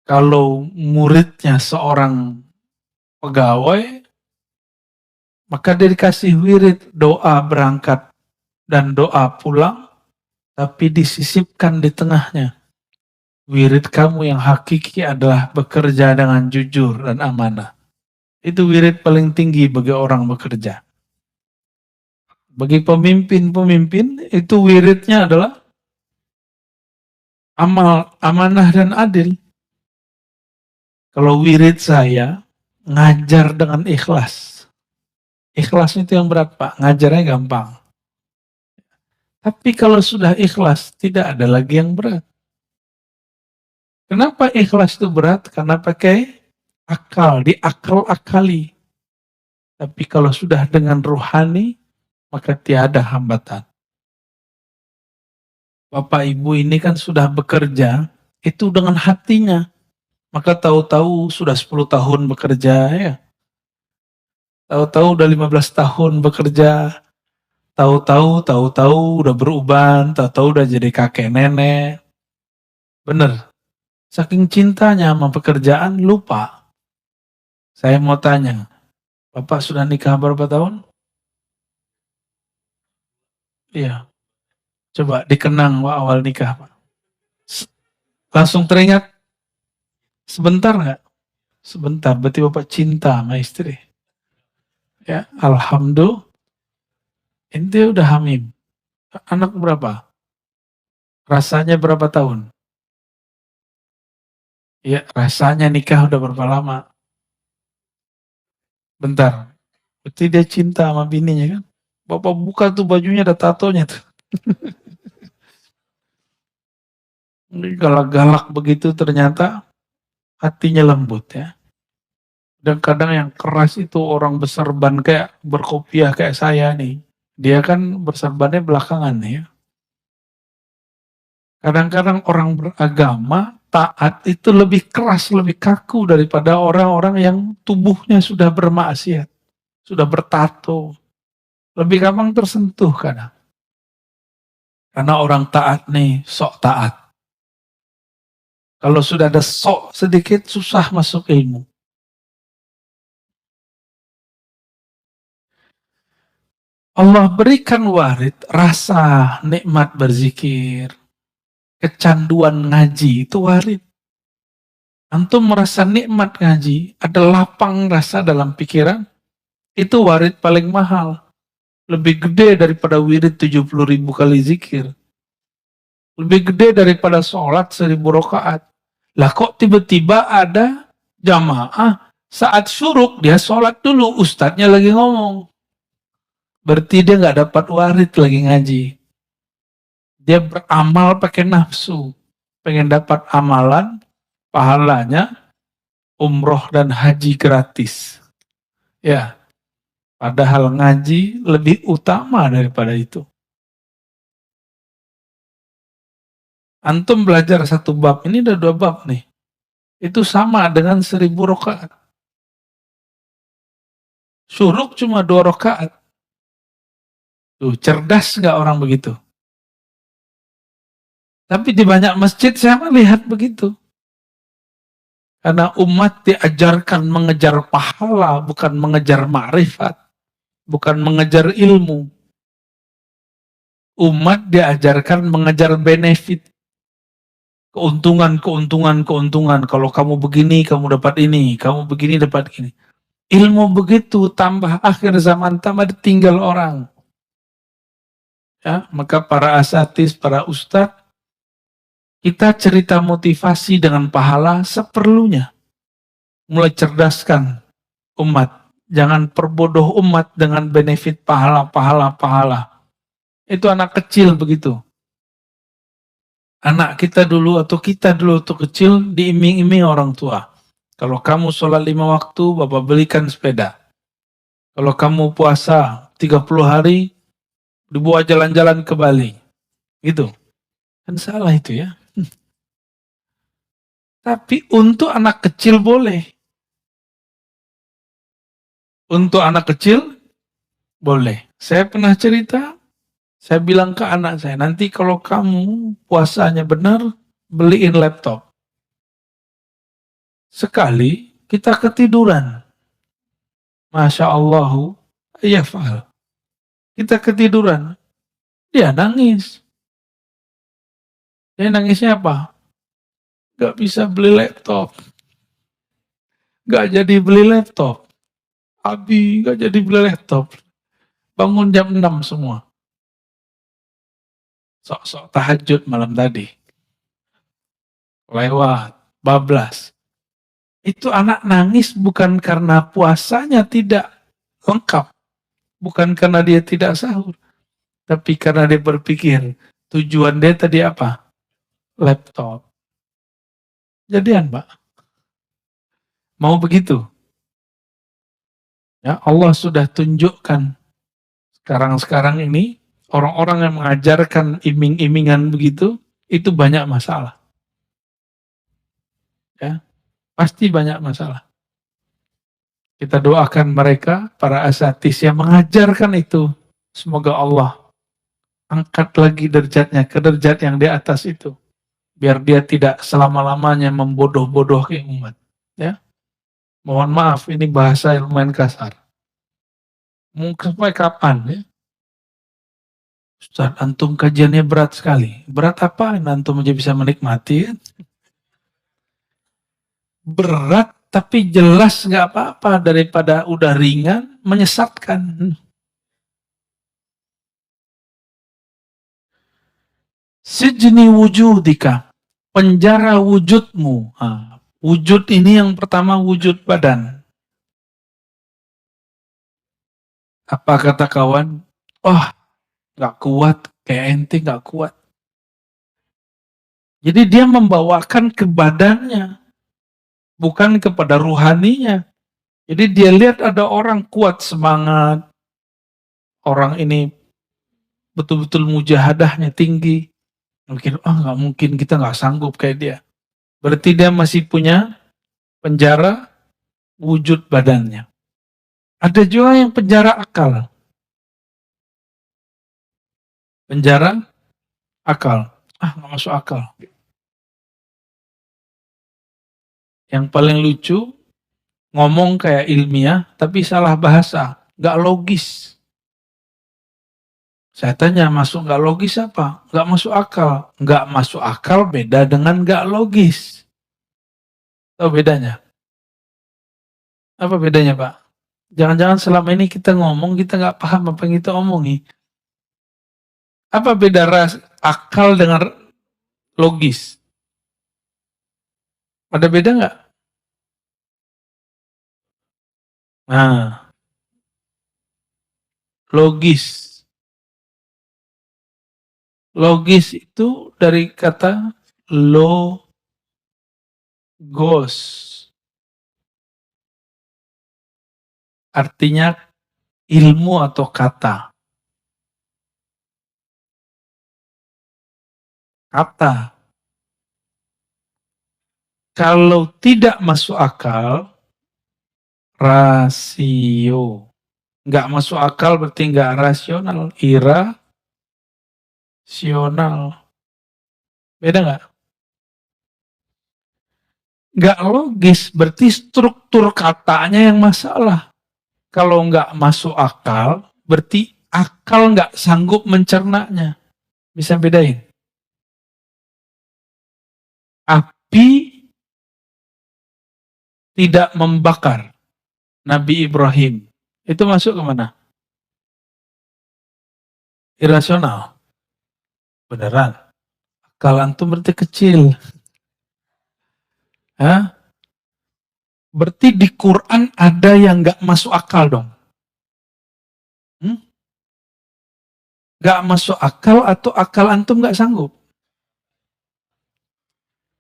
Kalau muridnya seorang pegawai, maka dia dikasih wirid doa berangkat dan doa pulang, tapi disisipkan di tengahnya. Wirid kamu yang hakiki adalah bekerja dengan jujur dan amanah. Itu wirid paling tinggi bagi orang bekerja. Bagi pemimpin-pemimpin, itu wiridnya adalah amal, amanah dan adil. Kalau wirid saya, ngajar dengan ikhlas. Ikhlas itu yang berat Pak, ngajarnya gampang. Tapi kalau sudah ikhlas, tidak ada lagi yang berat. Kenapa ikhlas itu berat? Karena pakai akal, diakal-akali. Tapi kalau sudah dengan rohani, maka tiada hambatan. Bapak Ibu ini kan sudah bekerja, itu dengan hatinya. Maka tahu-tahu sudah 10 tahun bekerja ya. Tahu-tahu udah 15 tahun bekerja. Tahu-tahu udah beruban, tahu-tahu udah jadi kakek nenek. Bener. Saking cintanya sama pekerjaan, lupa. Saya mau tanya, Bapak sudah nikah berapa tahun? Iya. Coba dikenang awal nikah, Pak. Langsung teringat? Sebentar nggak? Sebentar, berarti Bapak cinta sama istri. Ya, alhamdulillah. Ente udah hamil. Anak berapa? Rasanya berapa tahun? Ya, rasanya nikah udah berapa lama? Bentar. Berarti dia cinta sama bininya kan? Bapak buka tuh bajunya ada tatonya tuh. Ini galak-galak begitu ternyata hatinya lembut ya. Dan kadang yang keras itu orang berserban kayak berkopiah kayak saya nih. Dia kan berserbannya belakangan ya. Kadang-kadang orang beragama, taat itu lebih keras, lebih kaku daripada orang-orang yang tubuhnya sudah bermaksiat, sudah bertato. Lebih gampang tersentuh kadang. Karena orang taat nih, sok taat. Kalau sudah ada sok sedikit, susah masuk ilmu. Allah berikan warid, rasa nikmat berzikir, kecanduan ngaji, itu warid. Antum merasa nikmat ngaji, ada lapang rasa dalam pikiran, itu warid paling mahal. Lebih gede daripada wirid 70.000 kali zikir. Lebih gede daripada sholat 1000 rakaat. Lah kok tiba-tiba ada jamaah, saat syuruk dia sholat dulu, ustadznya lagi ngomong. Berarti dia nggak dapat warid lagi ngaji. Dia beramal pakai nafsu. Pengen dapat amalan, pahalanya, umroh dan haji gratis. Ya, padahal ngaji lebih utama daripada itu. Antum belajar satu bab, ini udah 2 bab nih. Itu sama dengan 1000 rakaat. Syuruk cuma 2 rakaat. Tuh, cerdas nggak orang begitu? Tapi di banyak masjid saya melihat begitu. Karena umat diajarkan mengejar pahala, bukan mengejar ma'rifat, bukan mengejar ilmu. Umat diajarkan mengejar benefit, keuntungan, keuntungan, keuntungan. Kalau kamu begini, kamu dapat ini, kamu begini, dapat ini. Ilmu begitu, tambah akhir zaman, tambah ditinggal orang. Ya, maka para asatidz, para ustadz, kita cerita motivasi dengan pahala seperlunya. Mulai cerdaskan umat. Jangan perbodoh umat dengan benefit pahala, pahala, pahala. Itu anak kecil begitu. Anak kita dulu atau kita dulu waktu kecil diiming-iming orang tua. Kalau kamu sholat 5 waktu, Bapak belikan sepeda. Kalau kamu puasa 30 hari, dibawa jalan-jalan ke Bali. Gitu. Kan salah itu ya. Tapi untuk anak kecil boleh. Untuk anak kecil boleh. Saya pernah cerita, saya bilang ke anak saya, nanti kalau kamu puasanya benar, beliin laptop. Sekali kita ketiduran. Masya Allahu, ya fa'al. Kita ketiduran. Dia nangis. Dia nangisnya apa? Gak bisa beli laptop. Gak jadi beli laptop. Abi gak jadi beli laptop. Bangun jam 6 semua. Sok-sok tahajud malam tadi. Lewat, bablas. Itu anak nangis bukan karena puasanya tidak lengkap. Bukan karena dia tidak sahur. Tapi karena dia berpikir, tujuan dia tadi apa? Laptop. Jadian, Pak. Mau begitu? Ya, Allah sudah tunjukkan sekarang ini orang-orang yang mengajarkan iming-imingan begitu itu banyak masalah. Ya, pasti banyak masalah. Kita doakan mereka, para asatidz yang mengajarkan itu. Semoga Allah angkat lagi derajatnya ke derajat yang di atas itu. Biar dia tidak selama-lamanya membodoh-bodohkan umat. Ya, mohon maaf ini bahasa yang lumayan kasar. Mungkin sampai kapan ya? Ustaz, antum kajiannya berat sekali. Berat apa? Antum aja bisa menikmati. Ya? Berat tapi jelas nggak apa-apa daripada udah ringan menyesatkan. Sijni wujudika, penjara wujudmu. Wujud ini yang pertama wujud badan. Apa kata kawan? Oh, nggak kuat, kayak ente nggak kuat. Jadi dia membawakan ke badannya, bukan kepada ruhaninya. Jadi dia lihat ada orang kuat semangat, orang ini betul-betul mujahadahnya tinggi. Mungkin, nggak mungkin kita nggak sanggup kayak dia. Berarti dia masih punya penjara wujud badannya. Ada juga yang penjara akal. Penjara akal. Nggak masuk akal. Yang paling lucu, ngomong kayak ilmiah, tapi salah bahasa. Nggak logis. Saya tanya, masuk nggak logis apa? Nggak masuk akal. Nggak masuk akal beda dengan nggak logis. Tahu bedanya? Apa bedanya, Pak? Jangan-jangan selama ini kita ngomong, kita nggak paham apa yang kita omongi. Apa beda akal dengan logis? Ada beda nggak? Nah, Logis. Logis itu dari kata logos. Artinya ilmu atau kata. Kata. Kalau tidak masuk akal, rasio. Nggak masuk akal berarti nggak rasional. Irasional. Beda nggak? Nggak logis, berarti struktur katanya yang masalah. Kalau nggak masuk akal, berarti akal nggak sanggup mencernanya. Bisa bedain? Api tidak membakar Nabi Ibrahim. Itu masuk ke mana? Irasional. Beneran. Akal antum berarti kecil. Hah? Berarti di Quran ada yang nggak masuk akal dong. Nggak masuk akal atau akal antum nggak sanggup?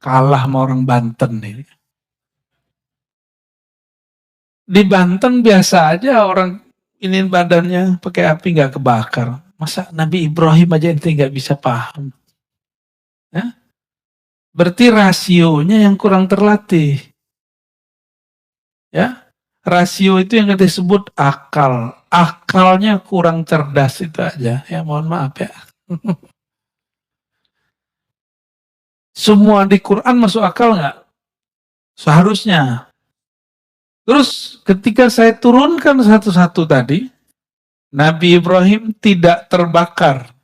Kalah sama orang Banten nih. Di Banten biasa aja orang ini badannya pakai api nggak kebakar. Masa Nabi Ibrahim aja ente nggak bisa paham? Ya? Berarti rasionya yang kurang terlatih. Ya, rasio itu yang kita sebut akal. Akalnya kurang cerdas itu aja. Ya mohon maaf ya. Semua di Quran masuk akal nggak? Seharusnya. Terus ketika saya turunkan satu-satu tadi, Nabi Ibrahim tidak terbakar.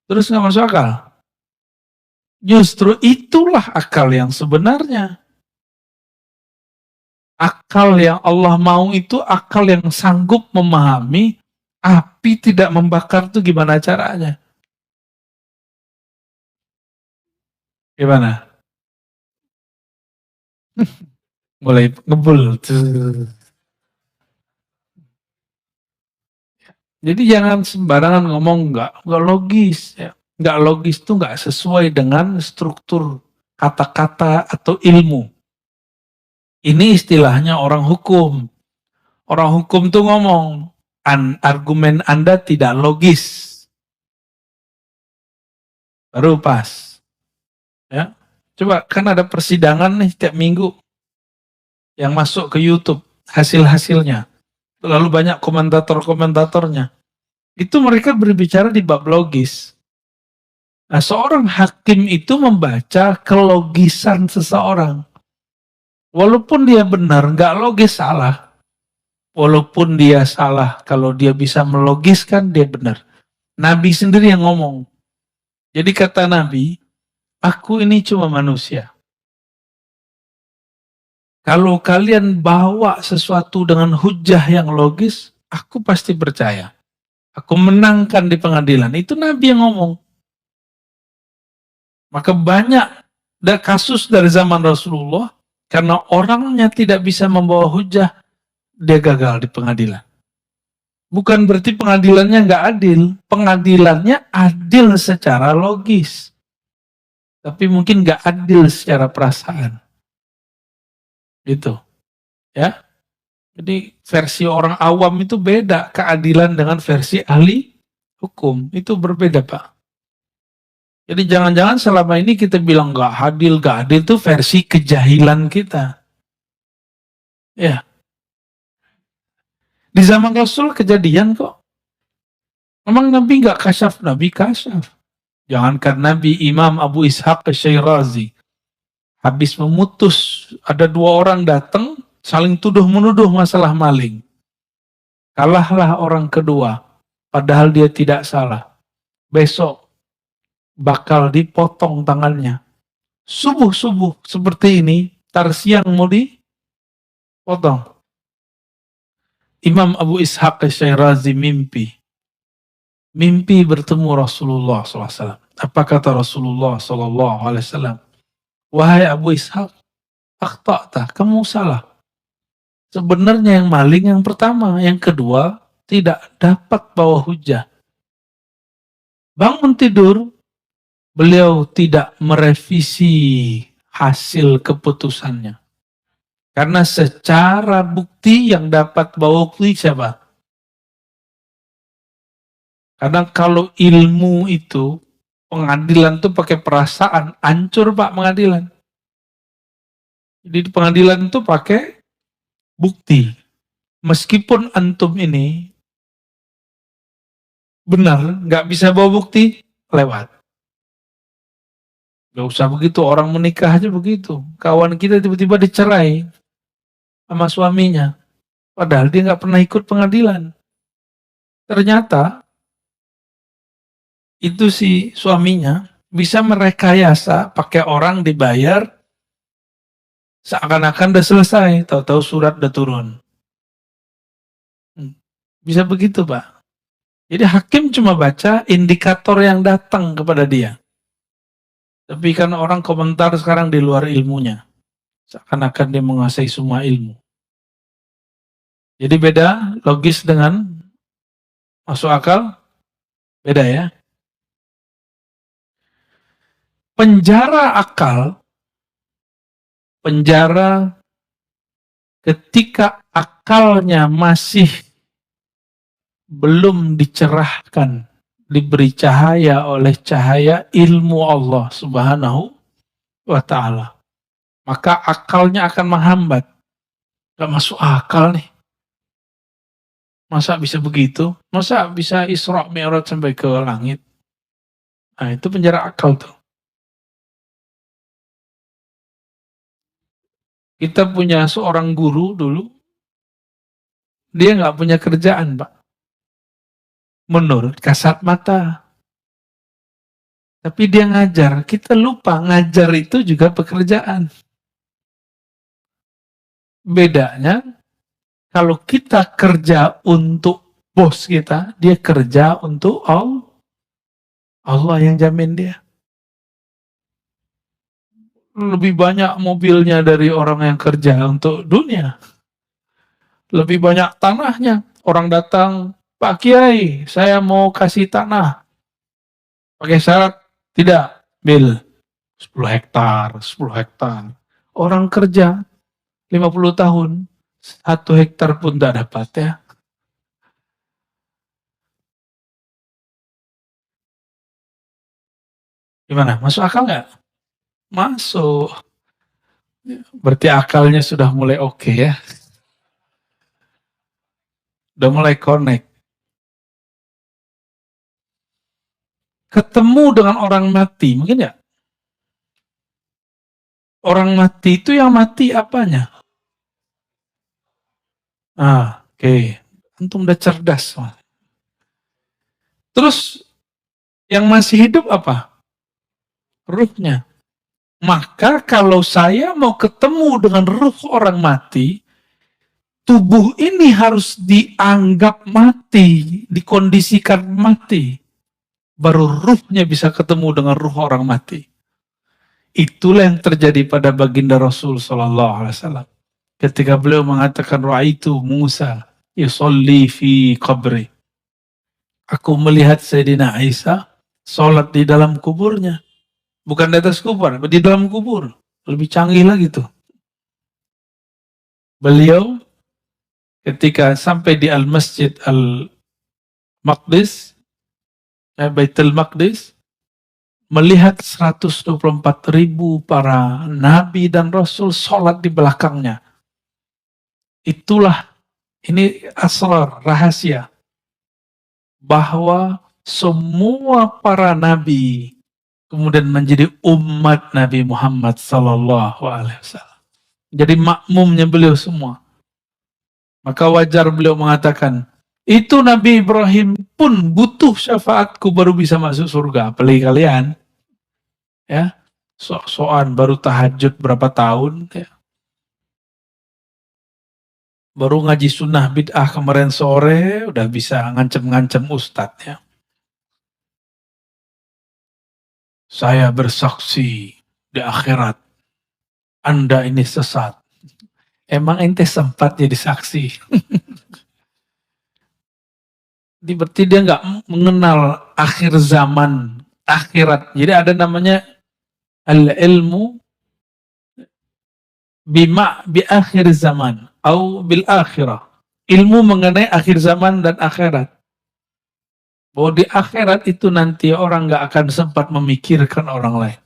Terus nggak masuk akal? Justru itulah akal yang sebenarnya. Akal yang Allah mau itu akal yang sanggup memahami api tidak membakar itu gimana caranya. Gimana? Mulai ngebul. Jadi jangan sembarangan ngomong nggak logis. Ya. Nggak logis itu nggak sesuai dengan struktur kata-kata atau ilmu. Ini istilahnya orang hukum. Orang hukum tuh ngomong, argumen Anda tidak logis. Baru pas. Ya. Coba, kan ada persidangan nih tiap minggu yang masuk ke YouTube, hasil-hasilnya. Lalu banyak komentator-komentatornya. Itu mereka berbicara di bab logis. Nah, seorang hakim itu membaca kelogisan seseorang. Walaupun dia benar, nggak logis salah. Walaupun dia salah, kalau dia bisa melogiskan, dia benar. Nabi sendiri yang ngomong. Jadi kata Nabi, aku ini cuma manusia. Kalau kalian bawa sesuatu dengan hujah yang logis, aku pasti percaya. Aku menangkan di pengadilan. Itu Nabi yang ngomong. Maka banyak kasus dari zaman Rasulullah, karena orangnya tidak bisa membawa hujah, dia gagal di pengadilan. Bukan berarti pengadilannya nggak adil. Pengadilannya adil secara logis. Tapi mungkin nggak adil secara perasaan. Gitu. Ya. Jadi versi orang awam itu beda. Keadilan dengan versi ahli hukum. Itu berbeda, Pak. Jadi jangan-jangan selama ini kita bilang nggak adil itu versi kejahilan kita. Ya. Di zaman Rasul kejadian kok. Memang Nabi nggak kasyaf, Nabi kasyaf. Jangankan Nabi, Imam Abu Ishaq Asy-Syirazi habis memutus, ada dua orang datang saling tuduh-menuduh masalah maling. Kalahlah orang kedua, padahal dia tidak salah. Besok bakal dipotong tangannya. Subuh-subuh seperti ini, tar siang mau dipotong. Imam Abu Ishaq Asy-Syirazi mimpi bertemu Rasulullah SAW. Apa kata Rasulullah SAW? Wahai Abu Ishaq, akhta'ta, kamu salah. Sebenarnya yang maling yang pertama, yang kedua tidak dapat bawa hujah. Bangun tidur, beliau tidak merevisi hasil keputusannya. Karena secara bukti yang dapat bawa bukti siapa? Karena kalau ilmu itu, pengadilan itu pakai perasaan, hancur Pak pengadilan. Jadi di pengadilan itu pakai bukti. Meskipun antum ini benar, nggak bisa bawa bukti, lewat. Gak usah begitu, orang menikah aja begitu. Kawan kita tiba-tiba dicerai sama suaminya. Padahal dia nggak pernah ikut pengadilan. Ternyata itu si suaminya bisa merekayasa pakai orang dibayar seakan-akan udah selesai, tahu-tahu surat udah turun. Bisa begitu Pak. Jadi hakim cuma baca indikator yang datang kepada dia. Tapi kan orang komentar sekarang di luar ilmunya. Seakan-akan dia menguasai semua ilmu. Jadi beda logis dengan masuk akal, beda ya. Penjara akal, penjara ketika akalnya masih belum dicerahkan, diberi cahaya oleh cahaya ilmu Allah Subhanahu wa ta'ala. Maka akalnya akan menghambat. Gak masuk akal nih. Masa bisa begitu? Masa bisa Isra Mi'raj sampai ke langit? Nah, itu penjara akal tuh. Kita punya seorang guru dulu, dia nggak punya kerjaan, Pak. Menurut kasat mata. Tapi dia ngajar. Kita lupa ngajar itu juga pekerjaan. Bedanya, kalau kita kerja untuk bos kita, dia kerja untuk Allah. Allah yang jamin dia. Lebih banyak mobilnya dari orang yang kerja untuk dunia. Lebih banyak tanahnya. Orang datang, Pak Kiai, saya mau kasih tanah. Pakai syarat, tidak, bil 10 hektar, 10 hektar. Orang kerja 50 tahun, 1 hektar pun tidak dapat ya. Gimana, masuk akal nggak? Masuk. Berarti akalnya sudah mulai oke ya. Udah mulai connect. Ketemu dengan orang mati, mungkin ya? Orang mati itu yang mati apanya? Oke. Antum udah cerdas. Terus yang masih hidup apa? Ruhnya. Maka kalau saya mau ketemu dengan ruh orang mati, tubuh ini harus dianggap mati, dikondisikan mati. Baru ruhnya bisa ketemu dengan ruh orang mati. Itulah yang terjadi pada baginda Rasul Sallallahu Alaihi Wasallam. Ketika beliau mengatakan Ra'aitu Musa yusolli fi qabri. Aku melihat Sayyidina Isa sholat di dalam kuburnya. Bukan di atas kubur, di dalam kubur. Lebih canggih lagi tuh. Beliau ketika sampai di Al-Masjid Al-Maqdis, Baitul Maqdis, melihat 124.000 para nabi dan rasul sholat di belakangnya. Itulah, ini asrar, rahasia. Bahwa semua para nabi kemudian menjadi umat Nabi Muhammad Sallallahu Alaihi Wasallam. Jadi makmumnya beliau semua. Maka wajar beliau mengatakan, itu Nabi Ibrahim pun butuh syafaatku baru bisa masuk surga. Apalagi kalian, ya, sok-sokan baru tahajud berapa tahun, ya. Baru ngaji sunnah bid'ah kemarin sore, udah bisa ngancem-ngancem ustadz, ya. Saya bersaksi di akhirat, Anda ini sesat. Emang ente sempat jadi saksi? Berarti dia nggak mengenal akhir zaman, akhirat. Jadi ada namanya al-ilmu bi akhir zaman atau bil akhirah. Ilmu mengenai akhir zaman dan akhirat. Bahwa di akhirat itu nanti orang nggak akan sempat memikirkan orang lain.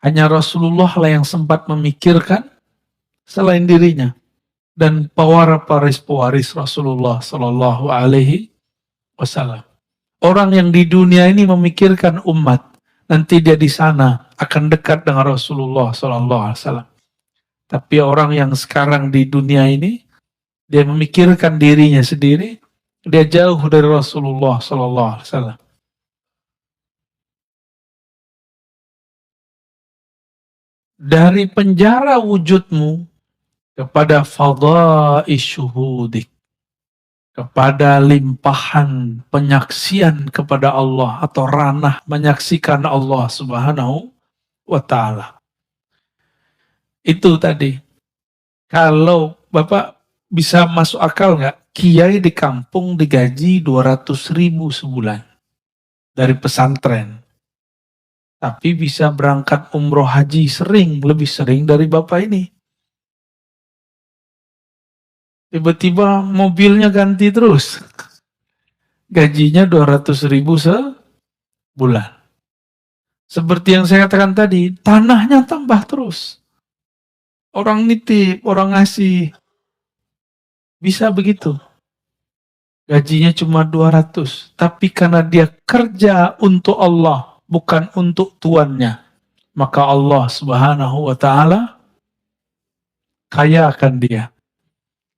Hanya Rasulullah lah yang sempat memikirkan selain dirinya. Dan para pewaris Rasulullah Sallallahu Alaihi Wasallam. Orang yang di dunia ini memikirkan umat, nanti dia di sana akan dekat dengan Rasulullah Sallallahu Alaihi Wasallam. Tapi orang yang sekarang di dunia ini, dia memikirkan dirinya sendiri, dia jauh dari Rasulullah Sallallahu Alaihi Wasallam. Dari penjara wujudmu kepada fadha'i syuhudik, kepada limpahan penyaksian kepada Allah atau ranah menyaksikan Allah Subhanahu wa Ta'ala. Itu tadi. Kalau Bapak bisa masuk akal nggak? Kiai di kampung digaji 200.000 sebulan dari pesantren. Tapi bisa berangkat umroh haji lebih sering dari Bapak ini. Tiba-tiba mobilnya ganti terus. Gajinya 200.000 sebulan. Seperti yang saya katakan tadi, tanahnya tambah terus. Orang nitip, orang ngasih. Bisa begitu. Gajinya cuma 200. Tapi karena dia kerja untuk Allah, bukan untuk tuannya. Maka Allah Subhanahu wa Ta'ala kayakan dia.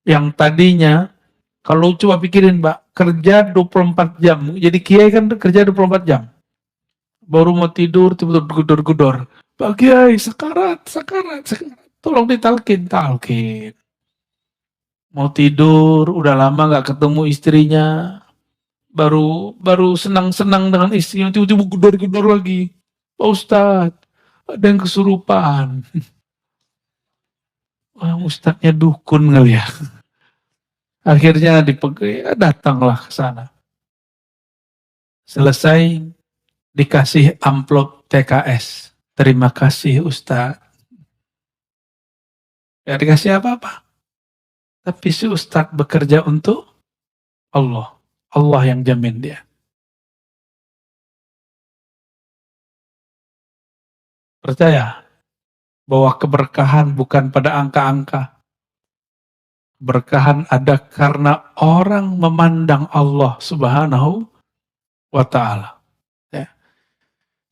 Yang tadinya, kalau coba pikirin Mbak, kerja 24 jam. Jadi kiai kan kerja 24 jam. Baru mau tidur, tiba-tiba gedor-gedor. Pak Kiai, sekarat. Tolong ditalkin. Mau tidur, udah lama gak ketemu istrinya. Baru senang-senang dengan istrinya, tiba-tiba gedor-gedor lagi. Pak Ustadz, ada yang kesurupan. Wah, Ustadznya dukun kali ya. Akhirnya datanglah ke sana. Selesai, dikasih amplop TKS. Terima kasih Ustadz. Gak dikasih apa-apa. Tapi si Ustadz bekerja untuk Allah. Allah yang jamin dia. Percaya bahwa keberkahan bukan pada angka-angka. Keberkahan ada karena orang memandang Allah Subhanahu wa Ta'ala. Ya.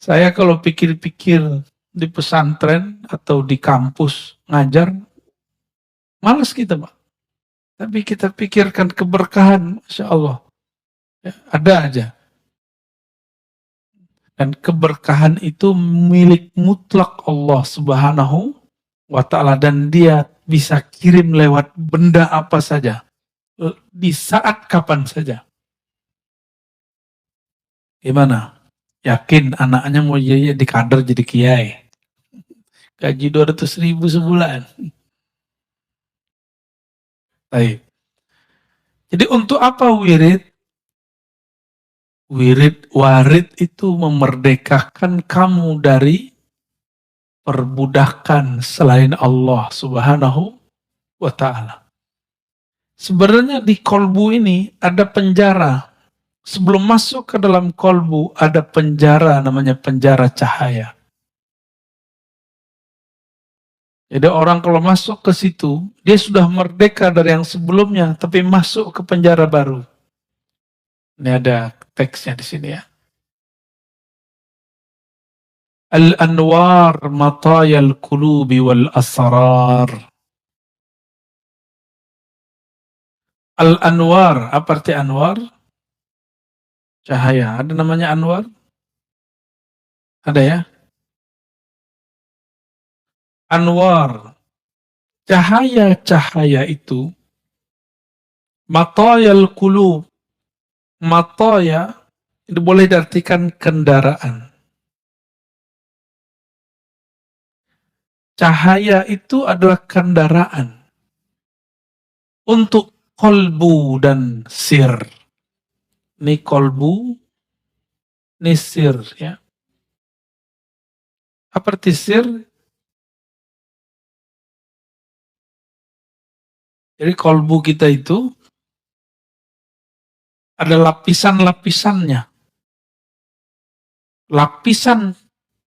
Saya kalau pikir-pikir di pesantren atau di kampus ngajar, malas kita, Pak. Tapi kita pikirkan keberkahan, Masya Allah. Ya, ada aja. Dan keberkahan itu milik mutlak Allah Subhanahu wa Ta'ala. Dan dia bisa kirim lewat benda apa saja. Di saat kapan saja. Gimana? Yakin anaknya mau jadi kader jadi kiai? Gaji 200.000 sebulan. Baik. Jadi untuk apa wirid? Warid itu memerdekakan kamu dari perbudakan selain Allah Subhanahu wa Ta'ala. Sebenarnya di kolbu ini ada penjara. Sebelum masuk ke dalam kolbu ada penjara, namanya penjara cahaya. Jadi orang kalau masuk ke situ, dia sudah merdeka dari yang sebelumnya, tapi masuk ke penjara baru. Ini ada teksnya di sini ya. Al-anwar matayal qulubi wal asrar. Al-anwar, apa arti anwar? Cahaya. Ada namanya anwar? Ada ya? Anwar. Cahaya-cahaya itu matayal qulub. Mataya itu boleh diartikan kendaraan. Cahaya itu adalah kendaraan untuk kolbu dan sir. Ini kolbu, ini sir, ya. Apa arti sir? Jadi kolbu kita itu ada lapisan-lapisannya. Lapisan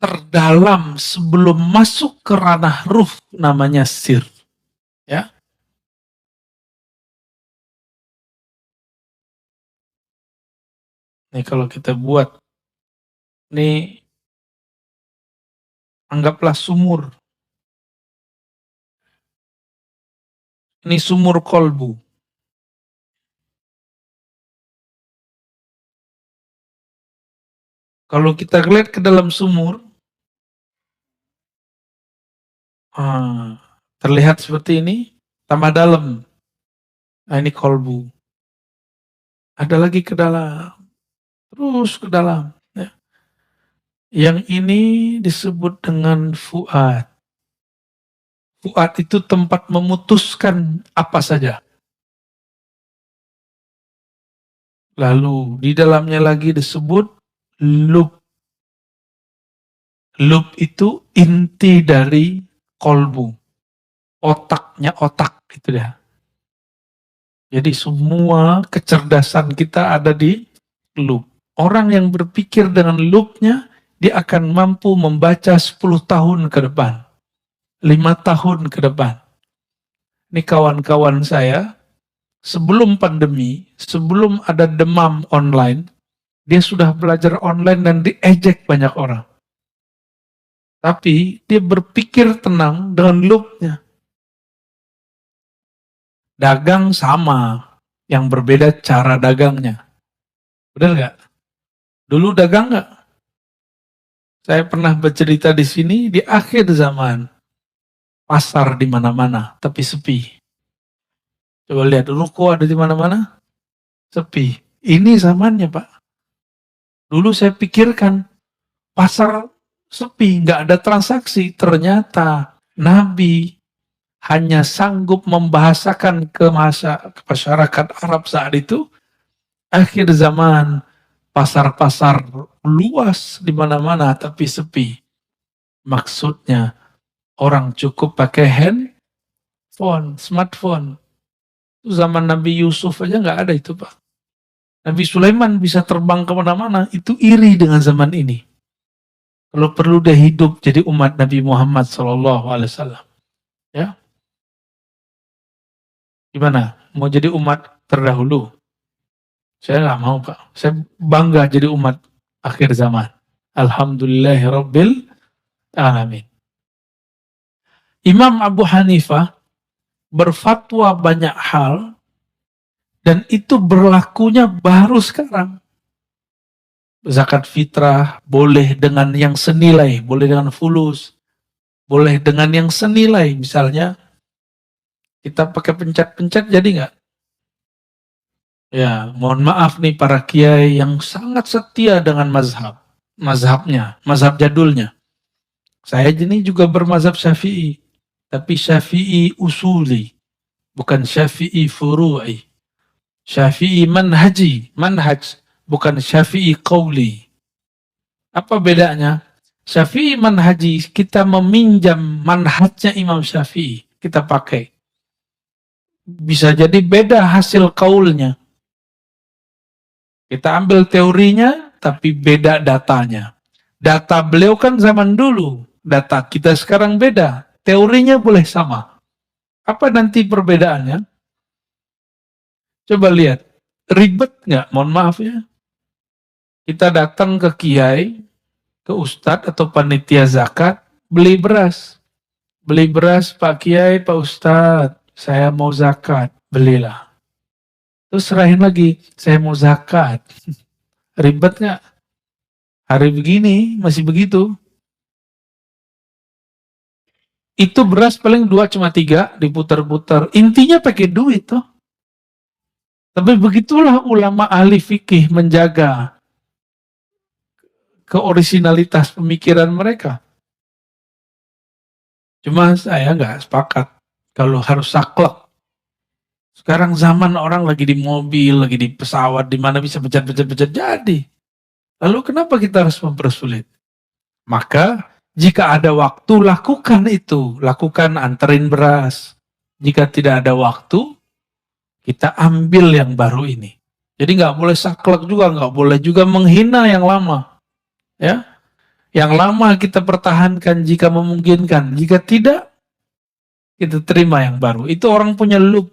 terdalam sebelum masuk ke ranah ruh namanya sir. Ya. Nih kalau kita buat, nih anggaplah sumur. Ini sumur kolbu. Kalau kita lihat ke dalam sumur, terlihat seperti ini, tambah dalam. Nah ini kolbu. Ada lagi ke dalam, terus ke dalam. Ya. Yang ini disebut dengan fuad. Fuad itu tempat memutuskan apa saja. Lalu di dalamnya lagi disebut lub. Lub itu inti dari kolbu. Otaknya otak itu dia. Jadi semua kecerdasan kita ada di lub. Orang yang berpikir dengan lubnya, dia akan mampu membaca 10 tahun ke depan. 5 tahun ke depan. Ini kawan-kawan saya, sebelum pandemi, sebelum ada demam online, dia sudah belajar online dan diejek banyak orang. Tapi dia berpikir tenang dengan lubnya. Dagang sama, yang berbeda cara dagangnya. Benar nggak? Dulu dagang nggak? Saya pernah bercerita di sini, di akhir zaman, pasar di mana-mana, tapi sepi. Coba lihat, ruko ada di mana-mana, sepi. Ini zamannya, Pak. Dulu saya pikirkan, pasar sepi, nggak ada transaksi. Ternyata Nabi hanya sanggup membahasakan ke masyarakat Arab saat itu, akhir zaman, pasar-pasar luas di mana-mana, tapi sepi. Maksudnya, orang cukup pakai handphone, smartphone. Itu zaman Nabi Yusuf aja nggak ada itu, Pak. Nabi Sulaiman bisa terbang kemana-mana, itu iri dengan zaman ini. Kalau perlu dia hidup jadi umat Nabi Muhammad SAW. Ya, gimana? Mau jadi umat terdahulu? Saya nggak mau, Pak. Saya bangga jadi umat akhir zaman. Alhamdulillahirabbil alamin. Imam Abu Hanifah berfatwa banyak hal dan itu berlakunya baru sekarang. Zakat fitrah boleh dengan yang senilai, boleh dengan fulus, boleh dengan yang senilai. Misalnya kita pakai pencet-pencet jadi nggak? Ya, mohon maaf nih para kiai yang sangat setia dengan mazhabnya, mazhab jadulnya. Saya ini juga bermazhab Syafi'i, tapi Syafi'i usuli, bukan Syafi'i furu'i. Syafi'i manhaj, bukan Syafi'i qauli. Apa bedanya? Syafi'i manhaji, kita meminjam manhajnya Imam Syafi'i, kita pakai. Bisa jadi beda hasil qaulnya. Kita ambil teorinya, tapi beda datanya. Data beliau kan zaman dulu, data kita sekarang beda. Teorinya boleh sama. Apa nanti perbedaannya? Coba lihat, ribet nggak? Mohon maaf ya. Kita datang ke kiai, ke ustadz atau panitia zakat, beli beras. Beli beras, Pak Kiai, Pak Ustadz, saya mau zakat, belilah. Terus serahin lagi, saya mau zakat. Ribet nggak? Hari begini masih begitu. Itu beras paling 2 cuma 3 diputar-putar. Intinya pakai duit toh. Tapi begitulah ulama ahli fikih menjaga keorisinalitas pemikiran mereka. Cuma saya nggak sepakat kalau harus saklek. Sekarang zaman orang lagi di mobil, lagi di pesawat, di mana bisa pencet-pencet jadi. Lalu kenapa kita harus mempersulit? Maka jika ada waktu, lakukan itu. Lakukan, anterin beras. Jika tidak ada waktu, kita ambil yang baru ini. Jadi nggak boleh saklek juga, nggak boleh juga menghina yang lama. Ya, yang lama kita pertahankan jika memungkinkan. Jika tidak, kita terima yang baru. Itu orang punya loop.